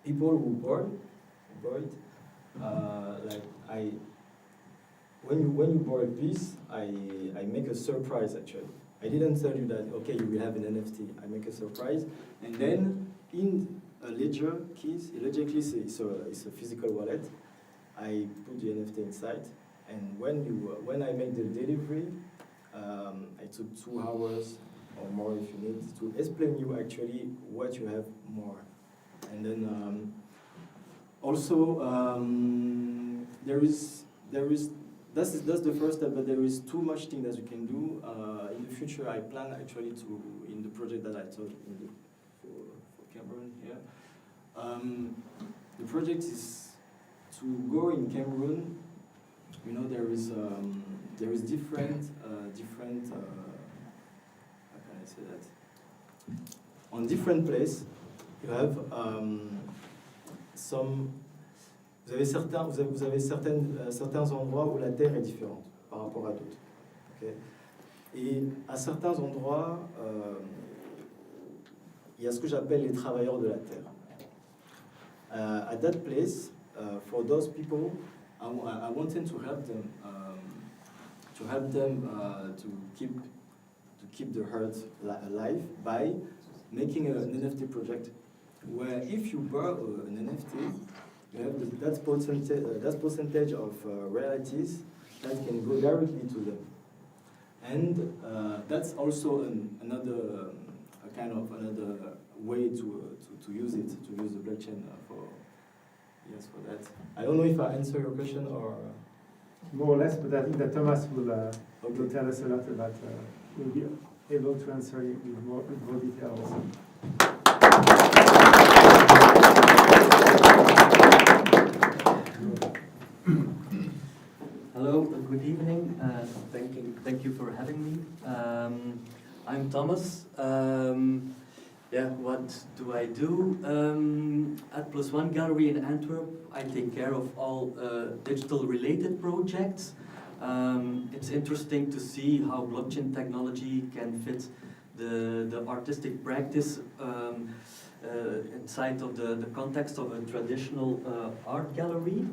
people who board like when you board a piece, I make a surprise actually. I didn't tell you that okay you will have an NFT. I make a surprise, and then in a ledger keys is a physical wallet. I put the NFT inside, and when I make the delivery, I took 2 hours or more if you need to explain you actually what you have more, and then also that's the first step, but there is too much thing that you can do. In the future, I plan actually to in the project that I taught for Cameroon here. The project is to go in Cameroon. You know there is different how can I say that? On different place, you have vous avez certains endroits où la terre est différente par rapport à d'autres. Okay? Et à certains endroits, il y a ce que j'appelle les travailleurs de la terre. At that place, for those people, I wanted to help them to keep the earth alive by making an NFT project where if you buy an NFT, you have that percentage of royalties that can go directly to them, and that's also another way to use it, to use the blockchain for that. I don't know if I answer your question or
more or less, but I think that Thomas will tell us a lot about. Will be able to answer you with more details.
Hello, good evening. Thank you for having me. I'm Thomas. What do I do? At Plus One Gallery in Antwerp, I take care of all digital related projects. It's interesting to see how blockchain technology can fit the artistic practice inside of the context of a traditional art gallery.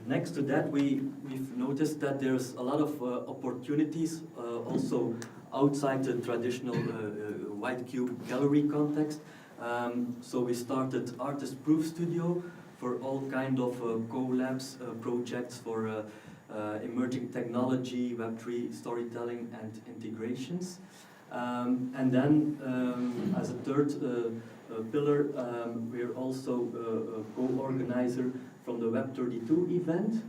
Next to that, we've noticed that there's a lot of opportunities also outside the traditional white cube gallery context. So we started Artist Proof Studio for all kind of collabs projects for emerging technology, Web3 storytelling and integrations. And then as a third pillar, we're also a co-organizer from the Web32 event.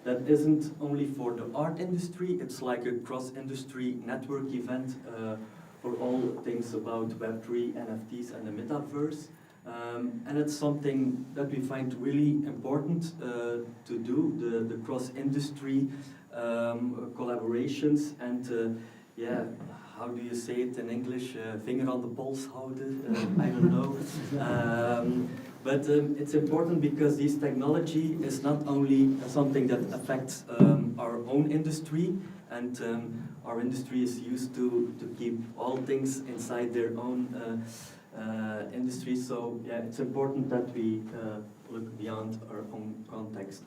That isn't only for the art industry, it's like a cross-industry network event for all things about Web3, NFTs and the metaverse. And it's something that we find really important to do, the cross-industry collaborations and how do you say it in English? Finger on the pulse, I don't know. But it's important because this technology is not only something that affects our own industry, and our industry is used to keep all things inside their own industry. So yeah, it's important that we look beyond our own context.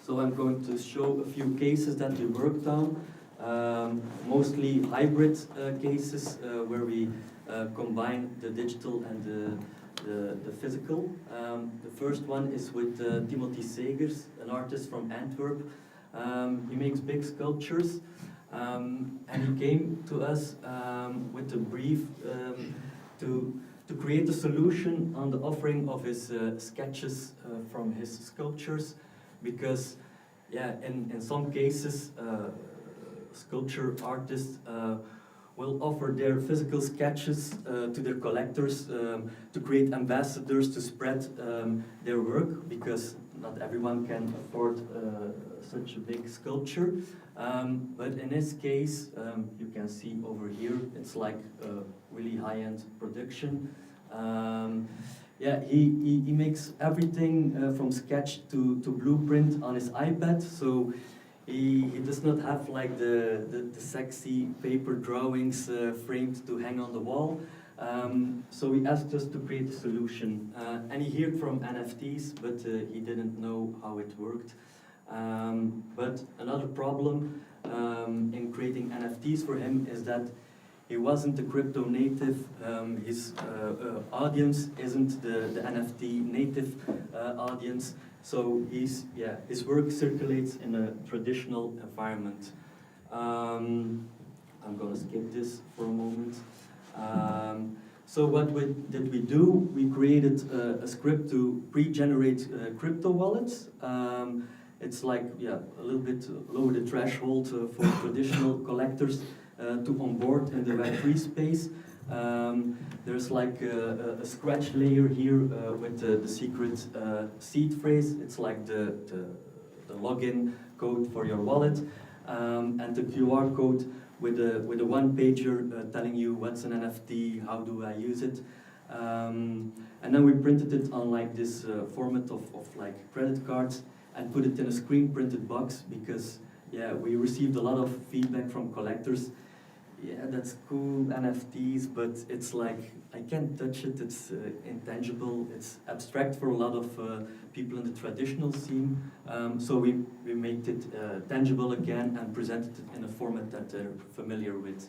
So I'm going to show a few cases that we worked on, mostly hybrid cases where we combine the digital and the physical. The first one is with Timothy Segers, an artist from Antwerp. He makes big sculptures, and he came to us with a brief to create a solution on the offering of his sketches from his sculptures, because yeah, in some cases sculpture artists will offer their physical sketches to their collectors to create ambassadors to spread their work, because not everyone can afford such a big sculpture. But in his case, you can see over here, it's like a really high-end production. Yeah, he makes everything from sketch to blueprint on his iPad, so he does not have like the sexy paper drawings framed to hang on the wall. So he asked us to create a solution, and he heard from NFTs, but he didn't know how it worked. But another problem in creating NFTs for him is that he wasn't a crypto native. His audience isn't the NFT native audience. So his work circulates in a traditional environment. I'm gonna skip this for a moment. So what did we do? We created a script to pre-generate crypto wallets. It's like, yeah, a little bit lower the threshold for traditional collectors to onboard in the Web3 space. There's like a scratch layer here with the secret seed phrase. It's like the login code for your wallet, and the QR code with a one-pager telling you what's an NFT, how do I use it. And then we printed it on like this format of like credit cards and put it in a screen printed box, because yeah, we received a lot of feedback from collectors. Yeah, that's cool, NFTs, but it's like, I can't touch it, it's intangible, it's abstract for a lot of people in the traditional scene. So we made it tangible again and presented it in a format that they're familiar with.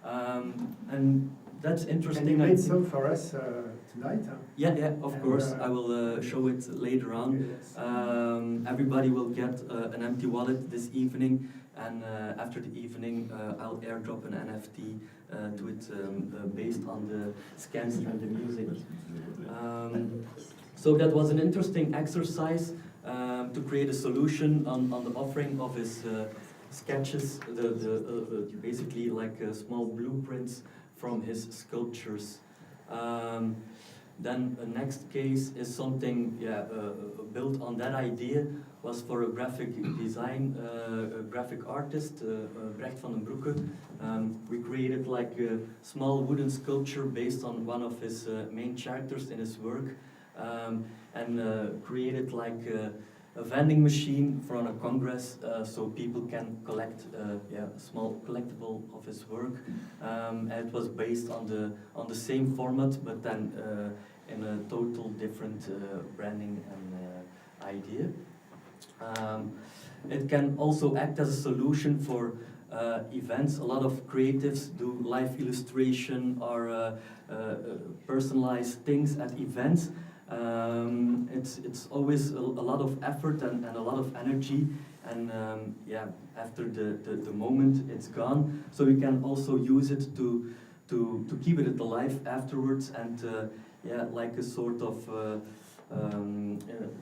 And that's interesting.
And you made some for us tonight? Huh?
Yeah, of course. I will show it later on.
Yes.
Everybody will get an empty wallet this evening, and after the evening I'll airdrop an NFT to it based on the scans and the music. So that was an interesting exercise to create a solution on the offering of his sketches, basically like small blueprints from his sculptures. Then the next case is something built on that idea, was for a graphic design, a graphic artist, Brecht van den Broeke. We created like a small wooden sculpture based on one of his main characters in his work, and created like a vending machine from a congress, so people can collect a small collectible of his work. And it was based on the same format, but then in a total different branding and idea. It can also act as a solution for events. A lot of creatives do live illustration or personalized things at events. It's always a lot of effort and a lot of energy, and after the moment it's gone. So we can also use it to keep it alive afterwards, and like a sort of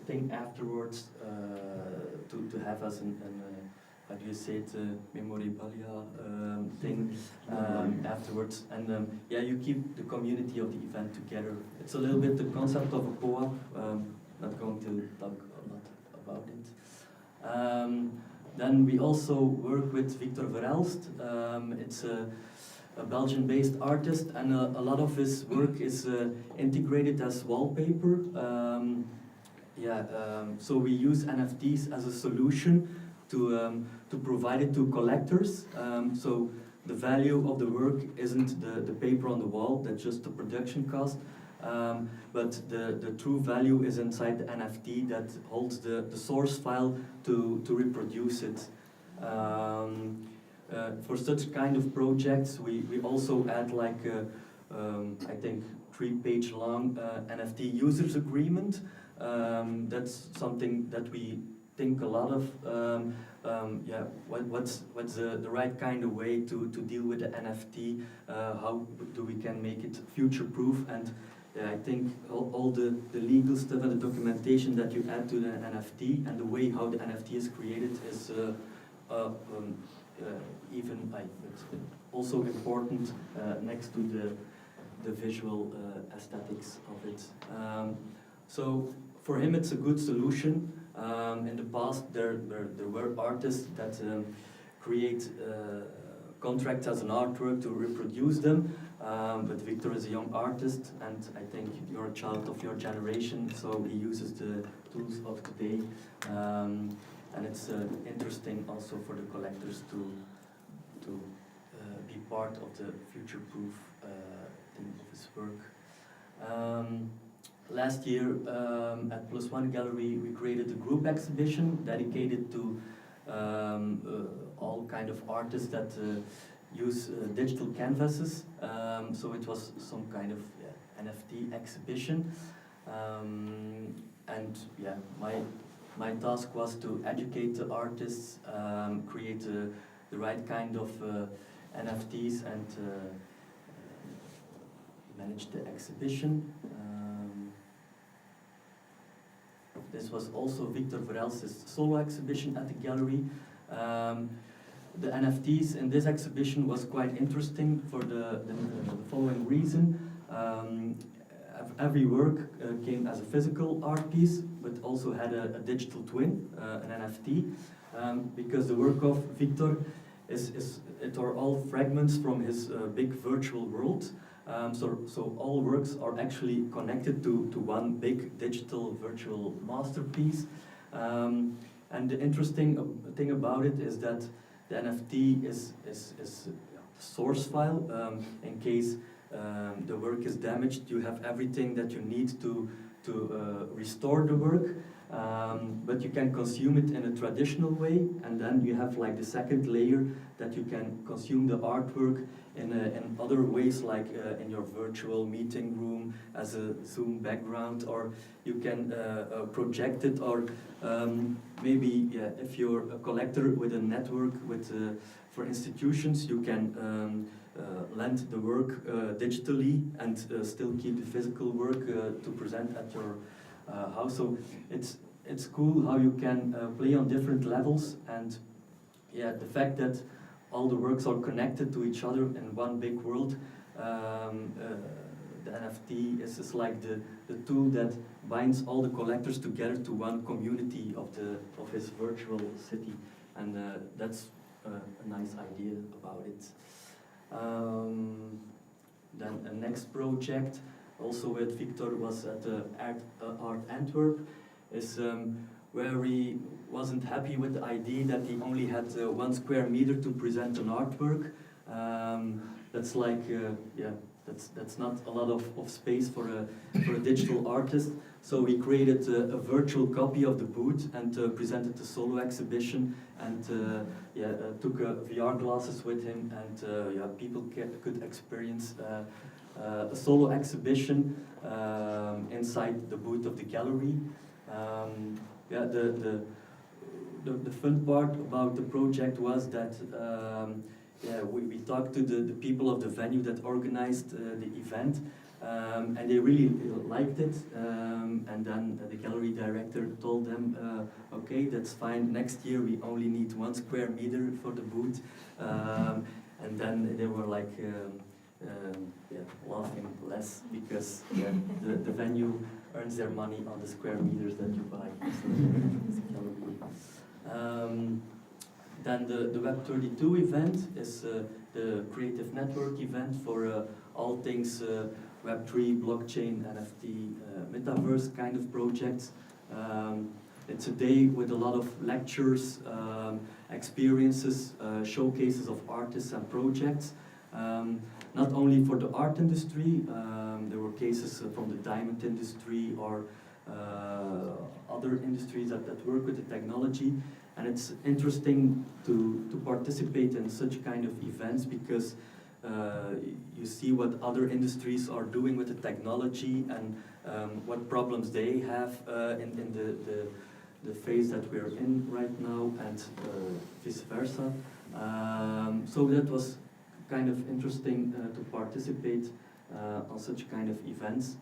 thing afterwards to have as an how do you say it, memorabilia thing afterwards. And you keep the community of the event together. It's a little bit the concept of a co-op. Not going to talk a lot about it. Then we also work with Victor Verhelst. It's a Belgian-based artist, and a lot of his work is integrated as wallpaper. So we use NFTs as a solution to provide it to collectors. So the value of the work isn't the paper on the wall, that's just the production cost. But the true value is inside the NFT that holds the source file to reproduce it. For such kind of projects, we also add like I think 3-page long NFT users agreement. That's something that we think a lot of. What's the right kind of way to deal with the NFT? How do we can make it future proof? And I think all the legal stuff and the documentation that you add to the NFT and the way how the NFT is created is it's also important next to the visual aesthetics of it. So for him it's a good solution. In the past there were artists that create contracts as an artwork to reproduce them, but Victor is a young artist, and I think you're a child of your generation, so he uses the tools of today. And it's interesting also for the collectors to be part of the future-proof thing of his work. Last year at Plus One Gallery we created a group exhibition dedicated to all kind of artists that use digital canvases. So it was some kind of NFT exhibition. And yeah, my task was to educate the artists, create the right kind of NFTs, and manage the exhibition. This was also Victor Verhelst's solo exhibition at the gallery. The NFTs in this exhibition was quite interesting for the following reason. Every work came as a physical art piece, but also had a digital twin, an NFT, because the work of Victor it are all fragments from his big virtual world. So all works are actually connected to one big digital virtual masterpiece. And the interesting thing about it is that the NFT is the source file. In case the work is damaged, you have everything that you need to restore the work. But you can consume it in a traditional way, and then you have like the second layer that you can consume the artwork in other ways, like in your virtual meeting room as a Zoom background, or you can project it, or maybe if you're a collector with a network with for institutions, you can lend the work digitally and still keep the physical work to present at your house. So it's cool how you can play on different levels, and the fact that all the works are connected to each other in one big world. The NFT is like the tool that binds all the collectors together to one community of his virtual city, and that's a nice idea about it. Then a next project, also with Victor, was at the Art Antwerp, is where he wasn't happy with the idea that he only had 1 square meter to present an artwork. That's like, that's not a lot of space for a digital artist. So we created a virtual copy of the booth and presented the solo exhibition, and took VR glasses with him, and people could experience a solo exhibition inside the booth of the gallery. The fun part about the project was that we talked to the people of the venue that organized the event, and they really liked it, and then the gallery director told them, okay, that's fine, next year we only need 1 square meter for the booth, and then they were like laughing less, because the venue earns their money on the square meters that you buy. Then the Web32 event is the creative network event for all things Web3, blockchain, NFT, metaverse kind of projects. It's a day with a lot of lectures, experiences, showcases of artists and projects. Not only for the art industry, there were cases from the diamond industry or other industries that work with the technology. And it's interesting to participate in such kind of events because you see what other industries are doing with the technology and what problems they have in the phase that we're in right now and vice versa. So that was kind of interesting to participate on such kind of events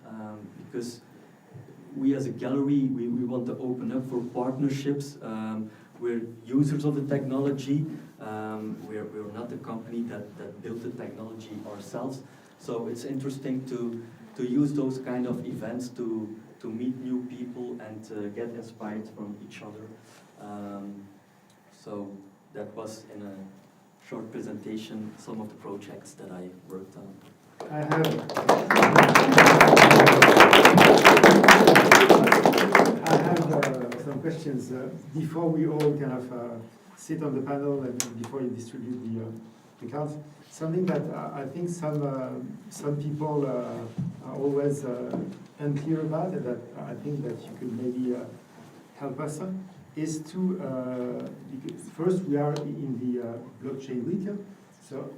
because we as a gallery, we want to open up for partnerships. We're users of the technology. We're not a company that built the technology ourselves. So it's interesting to use those kind of events to meet new people and get inspired from each other. So that was in a short presentation some of the projects that I worked on.
I have some questions before we all kind of sit on the panel and before you distribute the cards. Something that I think some people are always unclear about, and that I think that you could maybe help us is to first we are in the blockchain week, so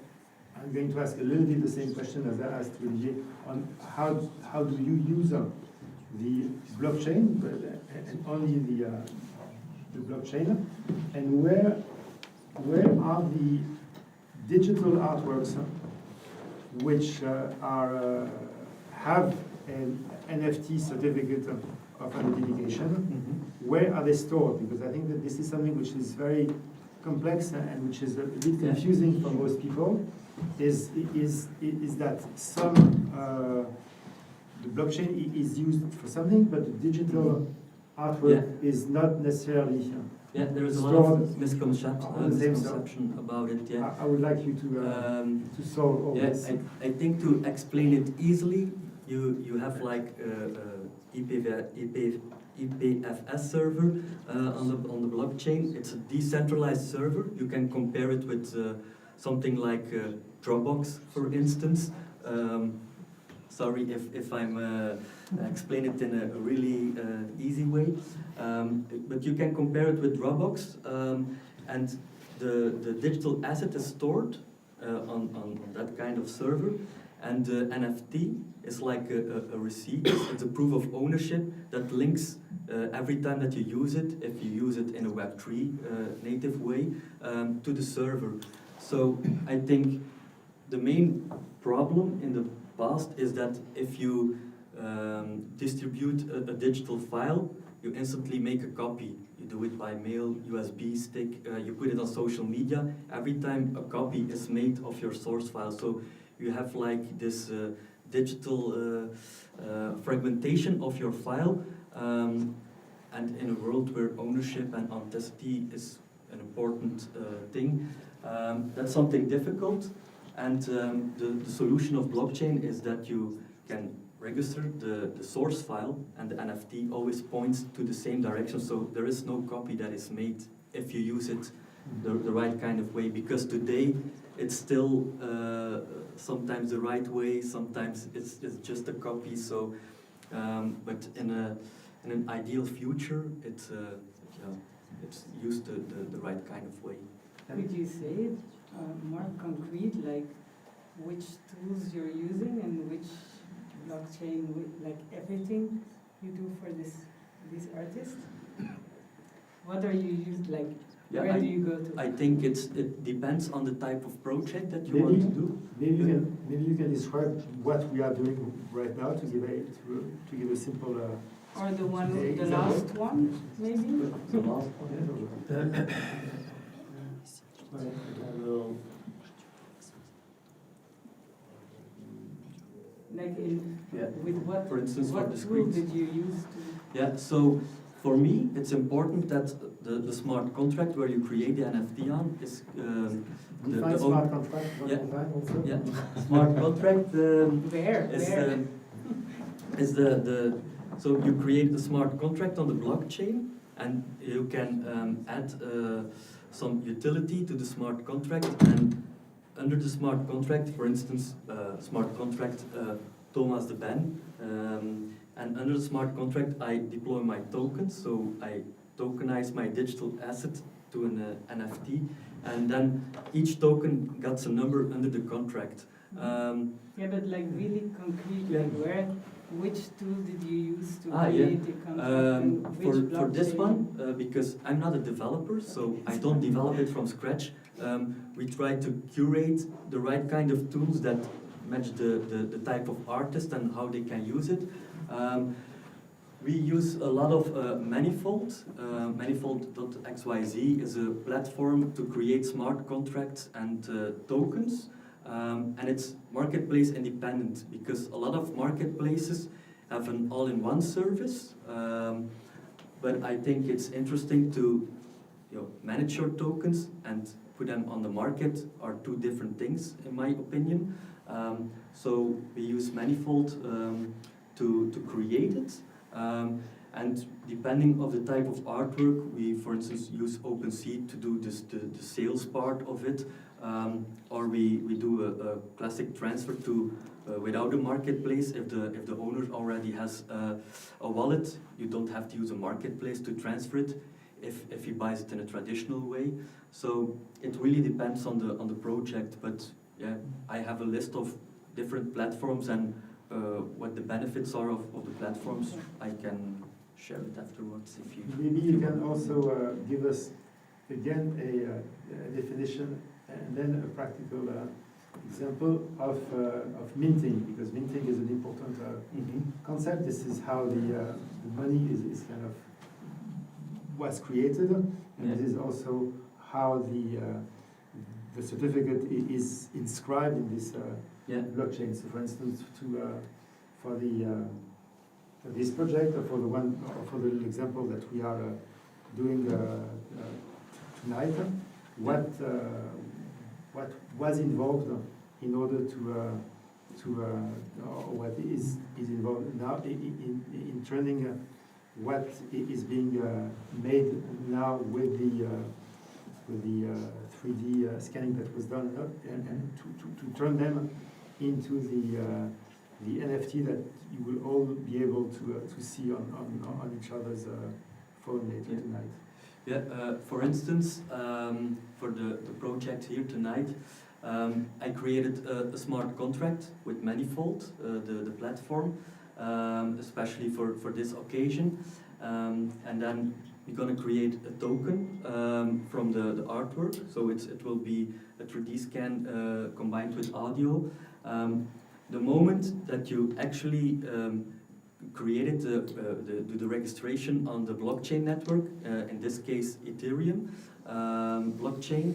I'm going to ask a little bit the same question as I asked Olivier on how do you use the blockchain, and only the blockchain, and where are the digital artworks which have an NFT certificate of identification? Where are they stored? Because I think that this is something which is very complex and which is a bit confusing for most people. Is that some the blockchain is used for something, but the digital artwork is not necessarily.
Yeah, there is a lot of misconception about it. Yeah,
I would like you to solve all this.
I think to explain it easily, you have like IPFS server on the blockchain. It's a decentralized server. You can compare it with something like Dropbox, for instance. Sorry if I'm explaining it in a really easy way, but you can compare it with Dropbox, and the digital asset is stored on that kind of server, and the NFT is like a receipt. It's a proof of ownership that links every time that you use it, if you use it in a Web3 native way, to the server. So I think the main problem in the past is that if you distribute a digital file, you instantly make a copy. You do it by mail, USB stick, you put it on social media. Every time a copy is made of your source file. So you have like this digital fragmentation of your file. And in a world where ownership and authenticity is an important thing, that's something difficult. And the solution of blockchain is that you can register the source file, and the NFT always points to the same direction. So there is no copy that is made if you use it the right kind of way. Because today it's still sometimes the right way, sometimes it's just a copy. So, but in an ideal future, it's used the right kind of way.
Could you say it more concrete, like which tools you're using and which blockchain, like everything you do for this artist? What are you used like?
Yeah,
where do you go to?
I think it depends on the type of project that you want to do.
Maybe you can describe what we are doing right now to give a simple.
Or the last one, maybe.
The last one.
Like with what?
For instance,
what
for the
tool
screens.
did you use to?
Yeah, so For me, it's important that the smart contract where you create the NFT on is
Define smart contract, one more time also.
Yeah, smart contract is the so you create a smart contract on the blockchain, and you can add some utility to the smart contract, and under the smart contract, for instance, smart contract Thomas de Ben, and under the smart contract I deploy my tokens, so I tokenize my digital asset to an NFT, and then each token gets a number under the contract.
Yeah, but like really concrete, like which tool did you use to create the contract? And which
for this
blockchain?
one, because I'm not a developer, so I don't develop it from scratch, we try to curate the right kind of tools that match the type of artist and how they can use it. We use a lot of Manifold. Manifold.xyz is a platform to create smart contracts and tokens. And it's marketplace independent, because a lot of marketplaces have an all-in-one service. But I think it's interesting to manage your tokens and put them on the market are two different things, in my opinion. So we use Manifold to create it. And depending on the type of artwork, we, for instance, use OpenSea to do the sales part of it, or we do a classic transfer to without a marketplace. If the owner already has a wallet, you don't have to use a marketplace to transfer it if he buys it in a traditional way. So it really depends on the project. But yeah, I have a list of different platforms, and what the benefits are of the platforms, I can share it afterwards if you...
Maybe you can also give us again a definition and then a practical example of minting, because minting is an important concept. This is how the money is kind of was created, and this is also how the certificate is inscribed in this blockchain. So, for instance, for this project, or for the example that we are doing tonight, what was involved in order or what is involved now in turning what is being made now with the 3D scanning that was done, and to turn them into the NFT that you will all be able to see on each other's phone later tonight.
Yeah, for instance, for the project here tonight, I created a smart contract with Manifold, the platform, especially for this occasion. And then we're going to create a token from the artwork, so it will be a 3D scan combined with audio. The moment that you actually created the registration on the blockchain network, in this case Ethereum blockchain,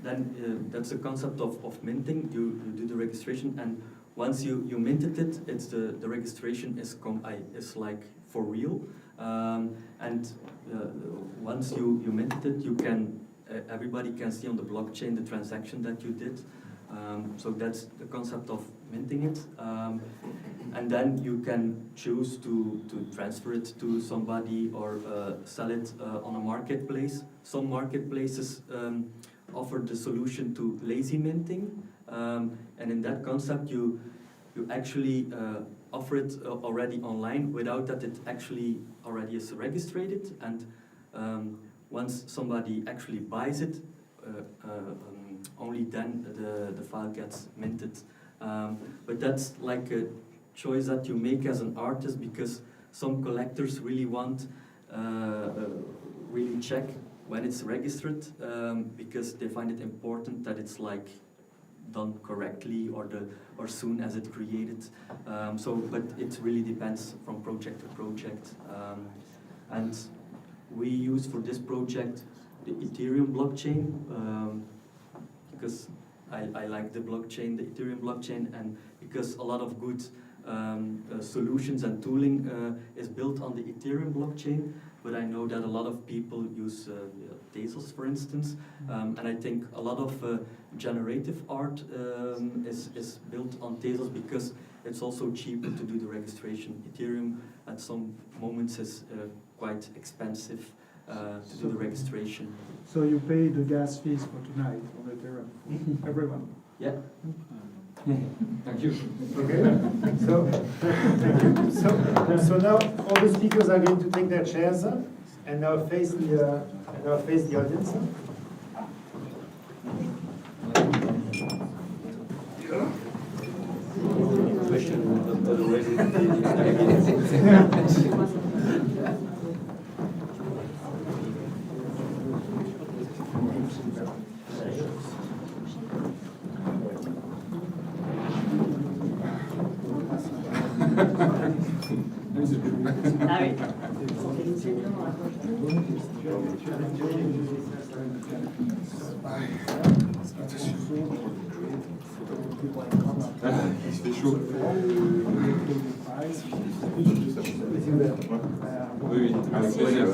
then that's the concept of minting. You do the registration, and once you minted it, it's the registration is like for real. And once you minted it, you can everybody can see on the blockchain the transaction that you did. So that's the concept of minting it, and then you can choose to transfer it to somebody or sell it on a marketplace. Some marketplaces offer the solution to lazy minting, and in that concept you actually offer it already online without that it actually already is registered, and once somebody actually buys it, only then the file gets minted. But that's like a choice that you make as an artist, because some collectors really want really check when it's registered, because they find it important that it's like done correctly or soon as it's created. But it really depends from project to project. And we use for this project the Ethereum blockchain, because I like the blockchain, the Ethereum blockchain, and because a lot of good solutions and tooling is built on the Ethereum blockchain, but I know that a lot of people use Tezos, for instance, and I think a lot of generative art is built on Tezos because it's also cheaper to do the registration. Ethereum at some moments is quite expensive to do the registration.
So you pay the gas fees for tonight on Ethereum, everyone?
Yeah.
Thank you.
Okay. So now all the speakers are going to take their chairs and now face the audience.
Il fait chaud. Oui, avec plaisir.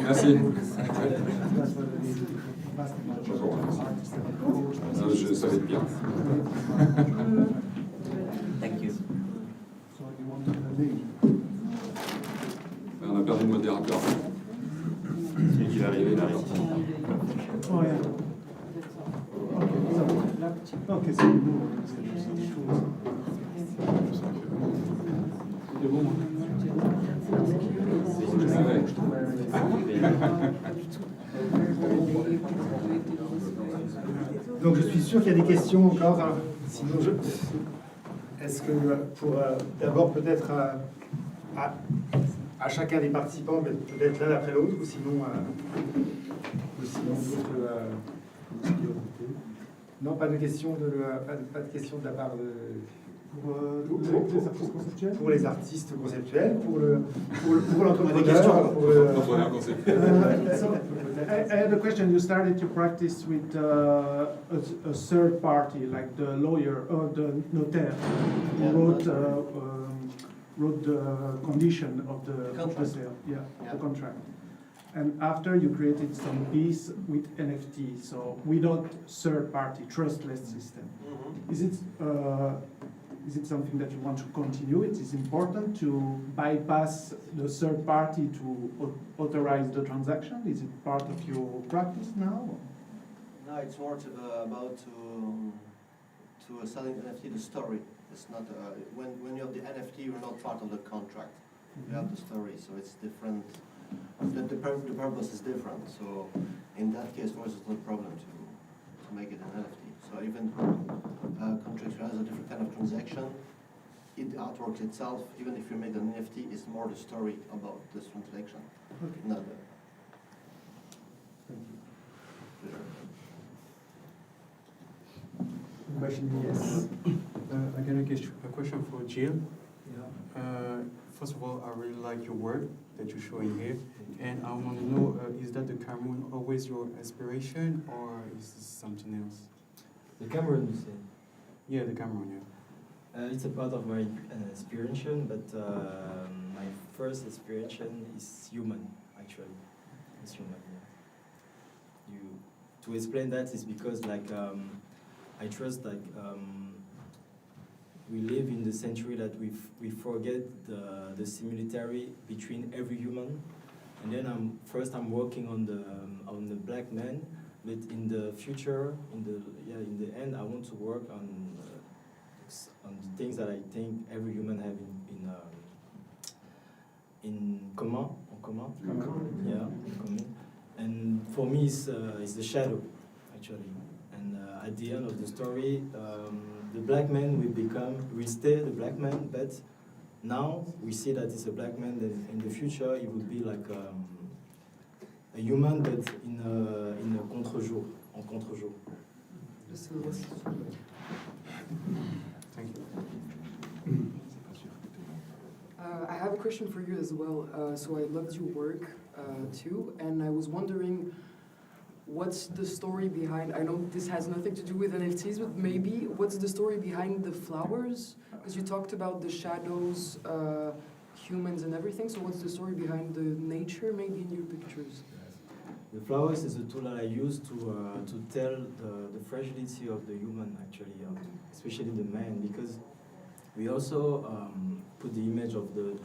Merci. Je savais bien.
Thank you.
On a perdu le modérateur.
Celui qui va arriver, il arrive.
Oh, yeah. Okay, so you know. Donc je suis sûr qu'il y a des questions encore. Hein. Sinon, est-ce que pour d'abord peut-être à chacun des participants, peut-être l'un après l'autre, ou sinon non, pas de questions pas de questions de la part de pour les artistes conceptuels, pour l'entrepreneur,
L'entrepreneur conceptuel.
I have a question. You started to practice with a third party, like the lawyer or the notaire, who wrote the condition of the sale, the contract. And after you created some piece with NFT, so without third party, trustless system.
Mm-hmm.
Is it something that you want to continue? It is important to bypass the third party to authorize the transaction? Is it part of your practice now?
No, it's more about to selling NFT, the story. It's not when you have the NFT, you're not part of the contract. You have the story, so it's different. The purpose is different. So in that case, of course, it's no problem to make it an NFT. So even contract has a different kind of transaction. The artwork itself, even if you make an NFT, is more the story about this transaction.
Okay.
Not the
Question, yes.
I got a question for Gilles. First of all, I really like your work that you're showing here, and I want to know, is that the Cameroon always your inspiration, or is this something else?
The Cameroon, you say?
Yeah, the Cameroon, yeah.
It's a part of my inspiration, but my first inspiration is human, actually. It's human, yeah. To explain that is because, like, I trust, like, we live in the century that we forget the similitude between every human, and then I'm working on the black man, but in the future, in the end, I want to work on the things that I think every human have in common, yeah, in common. And for me, it's the shadow, actually. And at the end of the story, the black man will stay the black man, but now we see that it's a black man. That in the future, it would be like a human, but in a contre-jour, en contre-jour.
Thank you.
I have a question for you as well. So I loved your work too, and I was wondering, what's the story behind, I know this has nothing to do with NFTs, but maybe what's the story behind the flowers? Because you talked about the shadows, humans and everything, so what's the story behind the nature maybe in your pictures?
The flowers is a tool that I use to tell the fragility of the human, actually, especially the man, because we also put the image of the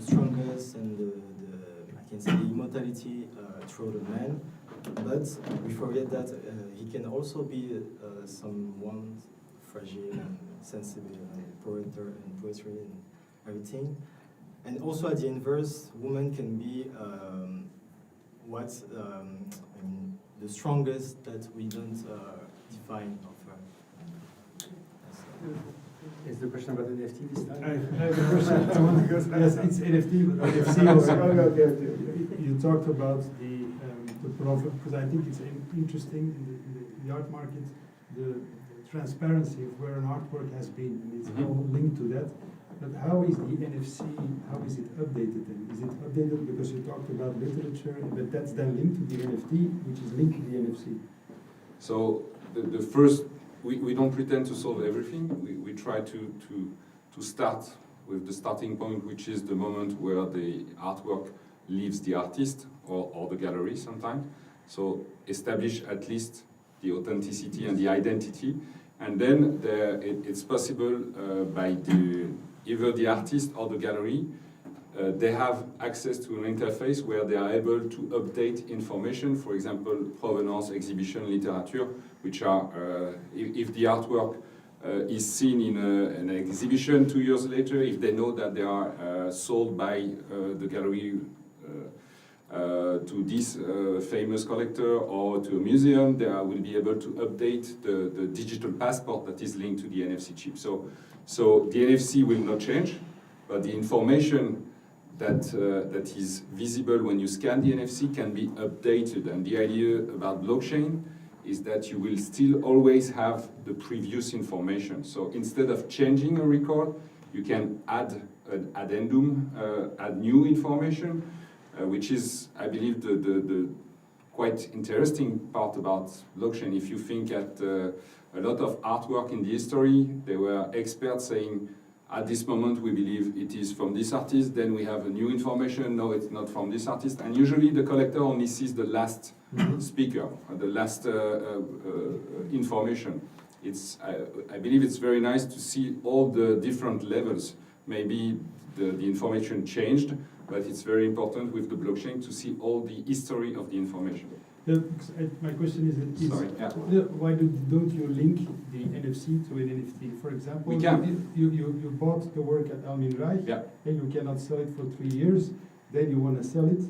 strongest and the I can say the immortality through the man, but we forget that he can also be someone fragile and sensible and poetry and everything. And also at the inverse, woman can be the strongest that we don't define of her.
Is the question about NFT this time?
I have a question. Yes, it's NFT, but NFC also. Okay. You talked about the profit, because I think it's interesting in the art market, the transparency of where an artwork has been, and it's all linked to that. But how is the NFC, how is it updated then? Is it updated because you talked about literature, but that's then linked to the NFT, which is linked to the NFC?
So the first, we don't pretend to solve everything. We try to start with the starting point, which is the moment where the artwork leaves the artist or the gallery sometimes. So establish at least the authenticity and the identity. And then it's possible by either the artist or the gallery, they have access to an interface where they are able to update information, for example, provenance, exhibition, literature, which are, if the artwork is seen in an exhibition 2 years later, if they know that they are sold by the gallery to this famous collector or to a museum, they will be able to update the digital passport that is linked to the NFC chip. So the NFC will not change, but the information that is visible when you scan the NFC can be updated. And the idea about blockchain is that you will still always have the previous information. So instead of changing a record, you can add an addendum, add new information, which is, I believe, the quite interesting part about blockchain. If you think at a lot of artwork in the history, there were experts saying, at this moment we believe it is from this artist, then we have a new information, no, it's not from this artist, and usually the collector only sees the last speaker, the last information. I believe it's very nice to see all the different levels. Maybe the information changed, but it's very important with the blockchain to see all the history of the information.
My question is
Sorry, yeah.
Why don't you link the NFC to an NFT? For example,
we can.
You bought the work at Almin Reich,
yeah,
and you cannot sell it for 3 years, then you want to sell it,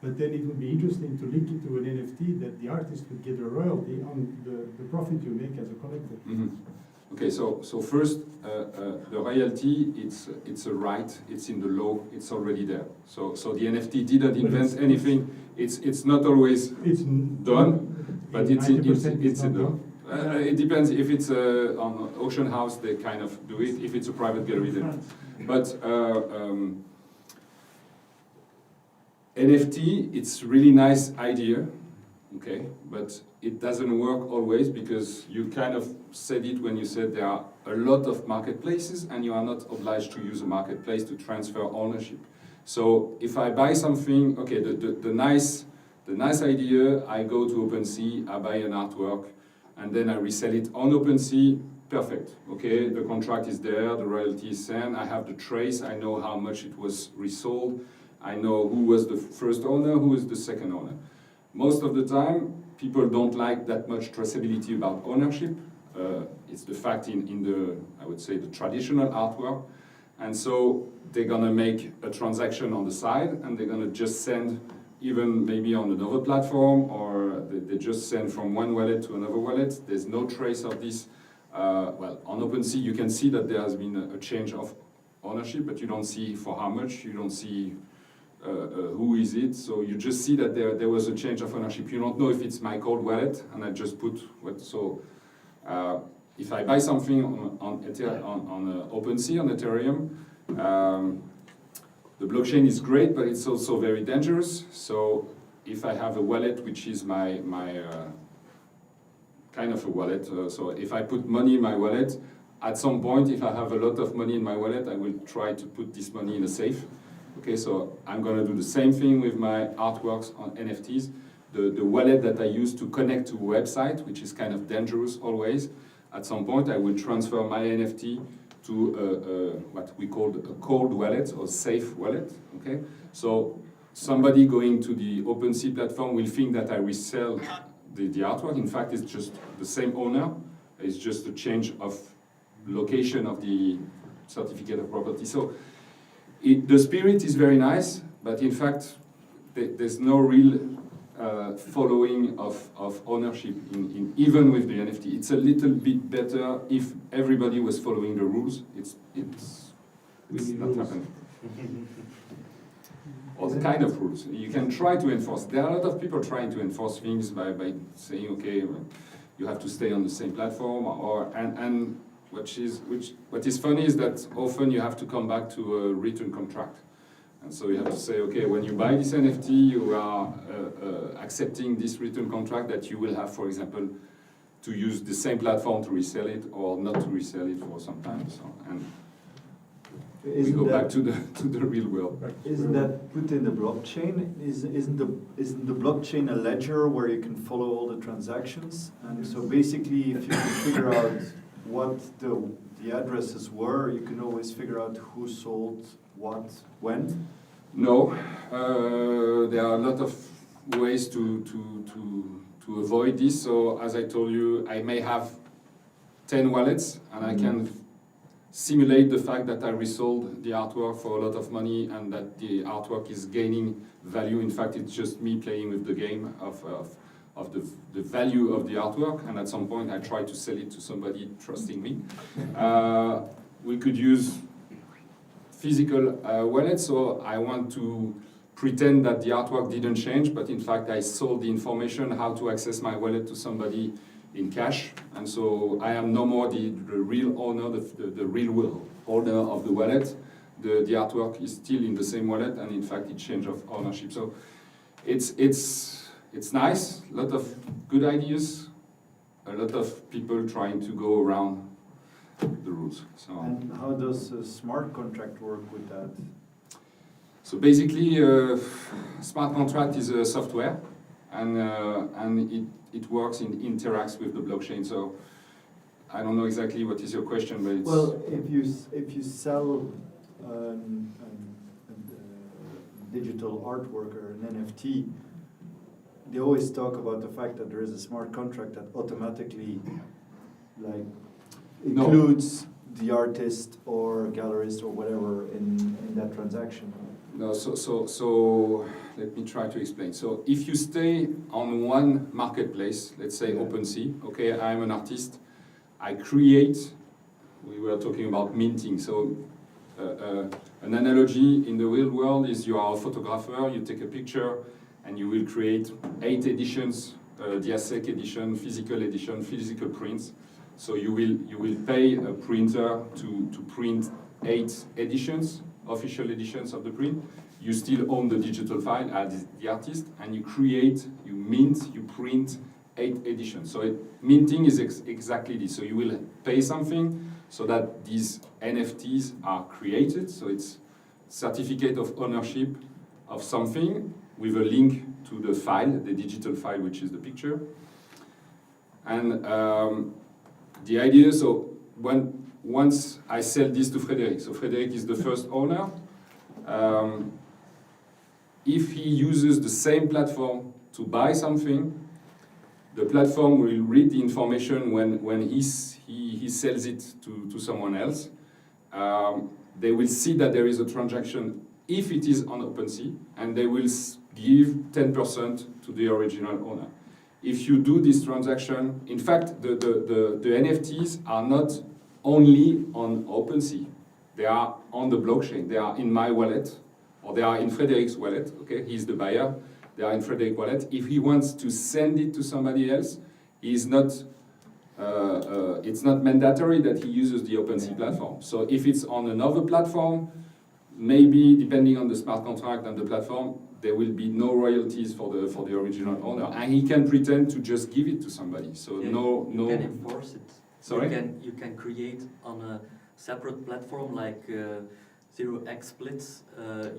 but then it would be interesting to link it to an NFT that the artist would get a royalty on the profit you make as a collector.
Mm-hmm. Okay, so first, the royalty, it's a right, it's in the law, it's already there. So the NFT didn't invent anything. It's not always done, but it's in the. It depends. If it's on auction house, they kind of do it. If it's a private gallery, then. But NFT, it's a really nice idea, okay, but it doesn't work always because you kind of said it when you said there are a lot of marketplaces and you are not obliged to use a marketplace to transfer ownership. So if I buy something, okay, the nice idea, I go to OpenSea, I buy an artwork, and then I resell it on OpenSea, perfect. Okay, the contract is there, the royalty is sent, I have the trace, I know how much it was resold, I know who was the first owner, who is the second owner. Most of the time, people don't like that much traceability about ownership. It's the fact in the, I would say, the traditional artwork. And so they're gonna make a transaction on the side and they're gonna just send even maybe on another platform, or they just send from one wallet to another wallet. There's no trace of this. Well, on OpenSea, you can see that there has been a change of ownership, but you don't see for how much, you don't see who is it, so you just see that there was a change of ownership. You don't know if it's my cold wallet, and I just put what. So if I buy something on OpenSea, on Ethereum, the blockchain is great, but it's also very dangerous. So if I have a wallet, which is my kind of a wallet, so if I put money in my wallet, at some point, if I have a lot of money in my wallet, I will try to put this money in a safe. Okay, so I'm going to do the same thing with my artworks on NFTs. The wallet that I use to connect to a website, which is kind of dangerous always, at some point I will transfer my NFT to what we call a cold wallet or safe wallet. Okay, so somebody going to the OpenSea platform will think that I resell the artwork. In fact, it's just the same owner. It's just a change of location of the certificate of property. So the spirit is very nice, but in fact, there's no real following of ownership even with the NFT. It's a little bit better if everybody was following the rules. It's not happening. Or the kind of rules. You can try to enforce. There are a lot of people trying to enforce things by saying, okay, you have to stay on the same platform, and what is funny is that often you have to come back to a written contract. And so you have to say, okay, when you buy this NFT, you are accepting this written contract that you will have, for example, to use the same platform to resell it or not to resell it for some time. So, and we go back to the real world.
Isn't that put in the blockchain? Isn't the blockchain a ledger where you can follow all the transactions? And so basically, if you can figure out what the addresses were, you can always figure out who sold what when?
No, there are a lot of ways to avoid this. So as I told you, I may have 10 wallets, and I can simulate the fact that I resold the artwork for a lot of money and that the artwork is gaining value. In fact, it's just me playing with the game of the value of the artwork, and at some point I try to sell it to somebody trusting me. We could use physical wallets, so I want to pretend that the artwork didn't change, but in fact I sold the information how to access my wallet to somebody in cash, and so I am no more the real owner, the real owner of the wallet. The artwork is still in the same wallet, and in fact it changed of ownership. So it's nice, a lot of good ideas, a lot of people trying to go around the rules. So.
And how does a smart contract work with that?
So basically, smart contract is a software, and it works and interacts with the blockchain. So I don't know exactly what is your question, but it's...
Well, if you sell a digital artwork or an NFT, they always talk about the fact that there is a smart contract that automatically includes the artist or gallerist or whatever in that transaction.
No, so let me try to explain. So if you stay on one marketplace, let's say OpenSea, okay, I'm an artist, I create, we were talking about minting, so an analogy in the real world is you are a photographer, you take a picture, and you will create 8 editions, diasec edition, physical prints. So you will pay a printer to print 8 editions, official editions of the print. You still own the digital file as the artist, and you create, you mint, you print 8 editions. So minting is exactly this. So you will pay something so that these NFTs are created. So it's certificate of ownership of something with a link to the file, the digital file, which is the picture. And the idea, so once I sell this to Frédéric, so Frédéric is the first owner, if he uses the same platform to buy something, the platform will read the information when he sells it to someone else. They will see that there is a transaction if it is on OpenSea, and they will give 10% to the original owner. If you do this transaction, in fact, the NFTs are not only on OpenSea. They are on the blockchain. They are in my wallet, or they are in Frédéric's wallet. Okay, he's the buyer. They are in Frédéric's wallet. If he wants to send it to somebody else, he's not. It's not mandatory that he uses the OpenSea platform. So if it's on another platform, maybe depending on the smart contract and the platform, there will be no royalties for the original owner, and he can pretend to just give it to somebody. So
Yeah,
no.
You can enforce it.
Sorry?
You can create on a separate platform like 0x splits.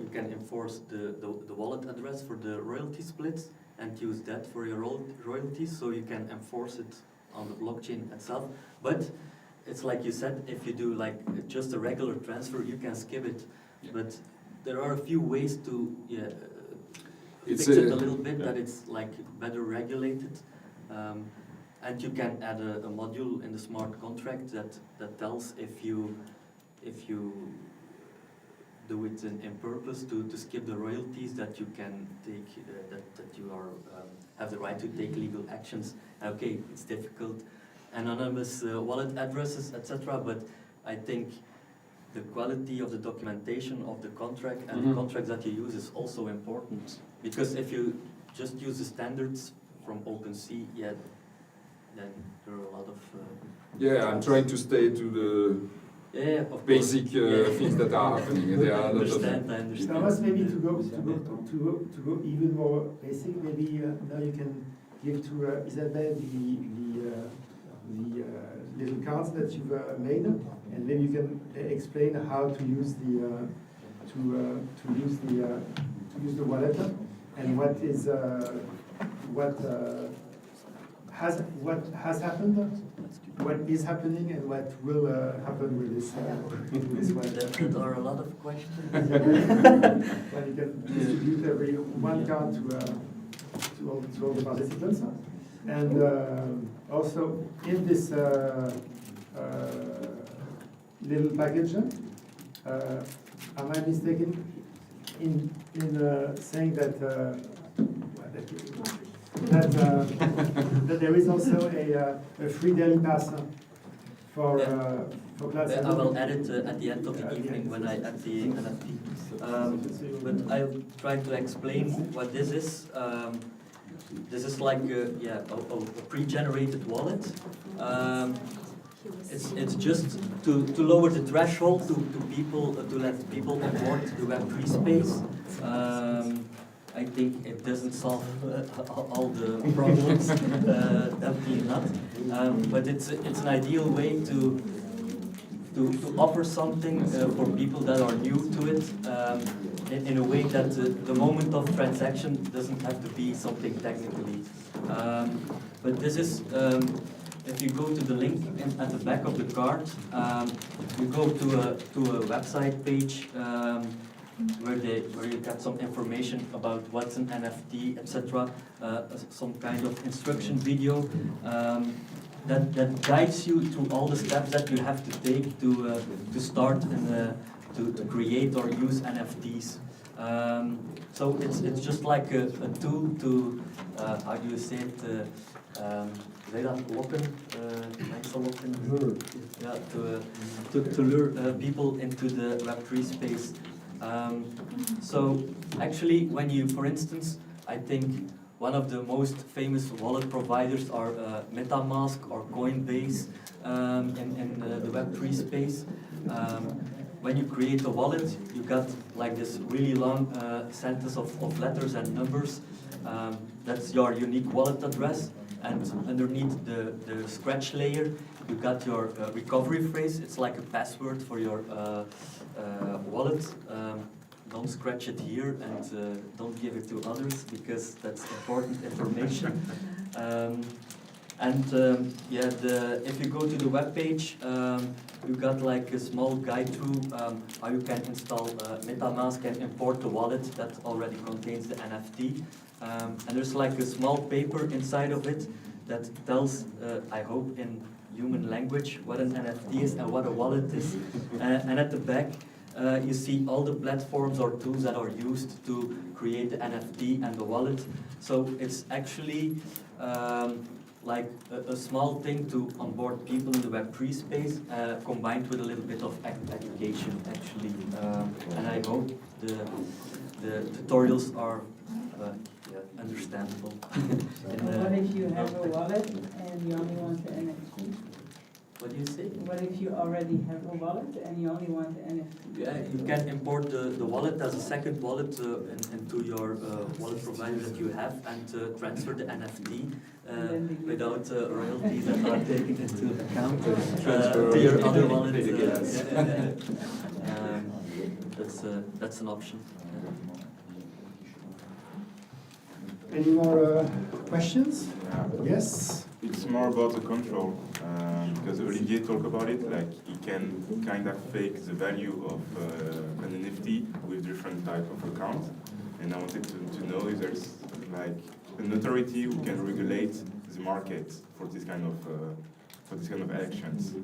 You can enforce the wallet address for the royalty splits and use that for your royalties. So you can enforce it on the blockchain itself. But it's like you said, if you do like just a regular transfer, you can skip it.
Yeah.
But there are a few ways to
It's
fix it a little bit that it's like better regulated. And you can add a module in the smart contract that tells if you do it in purpose to skip the royalties, that you can take that you are have the right to take legal actions. Okay, it's difficult, anonymous wallet addresses, etc. But I think the quality of the documentation of the contract and the contracts that you use is also important, because if you just use the standards from OpenSea, then there are a lot of
Yeah, I'm trying to stay to the
of
basic things that are happening. There are a lot of.
I understand.
Thomas, maybe to go even more basic, maybe now you can give to Isabelle the little cards that you've made, and maybe you can explain how to use the wallet and what has happened, what is happening, and what will happen with this wallet.
There are a lot of questions.
Well, you can distribute every one card to all the participants. And also in this little package, am I mistaken in saying that that there is also a free daily pass for class?
I will add it at the end of the evening when I add the NFT. But I'll try to explain what this is. This is like a pre-generated wallet. It's just to lower the threshold to people to let people import the Web3 space. I think it doesn't solve all the problems, definitely not. But it's an ideal way to offer something for people that are new to it, in a way that the moment of transaction doesn't have to be something technically. But this is, if you go to the link at the back of the card, you go to a website page where you get some information about what's an NFT, etc. Some kind of instruction video that guides you through all the steps that you have to take to start and to create or use NFTs. So it's just like a tool to how do you say it? Lokken, to lure people into the Web3 space. So actually, when you, for instance, I think one of the most famous wallet providers are MetaMask or Coinbase in the Web3 space. When you create a wallet, you got like this really long sentence of letters and numbers. That's your unique wallet address. And underneath the scratch layer, you got your recovery phrase. It's like a password for your wallet. Don't scratch it here and don't give it to others because that's important information. If you go to the web page, you got like a small guide through how you can install MetaMask and import the wallet that already contains the NFT. And there's like a small paper inside of it that tells, I hope in human language, what an NFT is and what a wallet is. And at the back, you see all the platforms or tools that are used to create the NFT and the wallet. So it's actually like a small thing to onboard people in the Web3 space, combined with a little bit of education, actually. And I hope the tutorials are understandable.
What if you have a wallet and you only want the NFT?
What do you say?
What if you already have a wallet and you only want the NFT?
Yeah, you can import the wallet as a second wallet into your wallet provider that you have and transfer the NFT without royalties that are taken into account to your other wallet. That's an option.
Any more questions? Yes?
It's more about the control, because Olivier talked about it, like he can kind of fake the value of an NFT with different type of accounts, and I wanted to know if there's like an authority who can regulate the market for this kind of actions.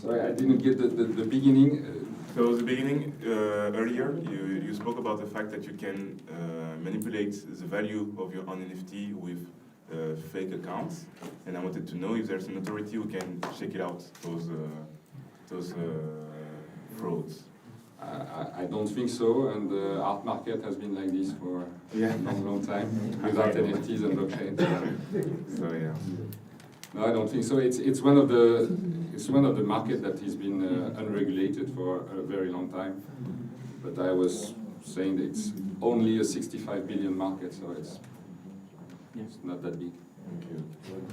Sorry, I didn't get the beginning.
So the beginning, earlier, you spoke about the fact that you can manipulate the value of your own NFT with fake accounts, and I wanted to know if there's an authority who can check it out, those frauds.
I don't think so, and the art market has been like this for a long time without NFTs and blockchain.
So yeah.
No, I don't think so. It's one of the market that has been unregulated for a very long time. But I was saying that it's only a 65 billion market, so it's not that big.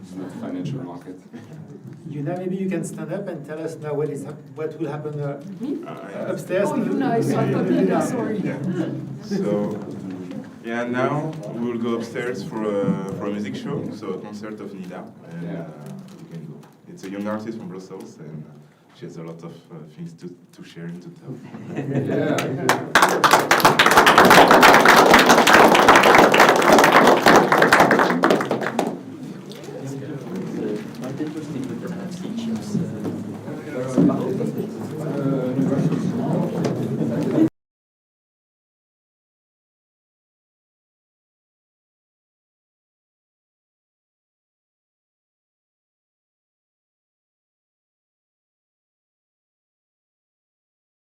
It's not a financial market.
Yuna, maybe you can stand up and tell us now what will happen upstairs.
Oh, Yuna, I saw Yuna, sorry.
So, yeah, now we will go upstairs for a music show, so a concert of NIDA, and we can go. It's a young artist from Brussels, and she has a lot of things to share and to tell.
Yeah.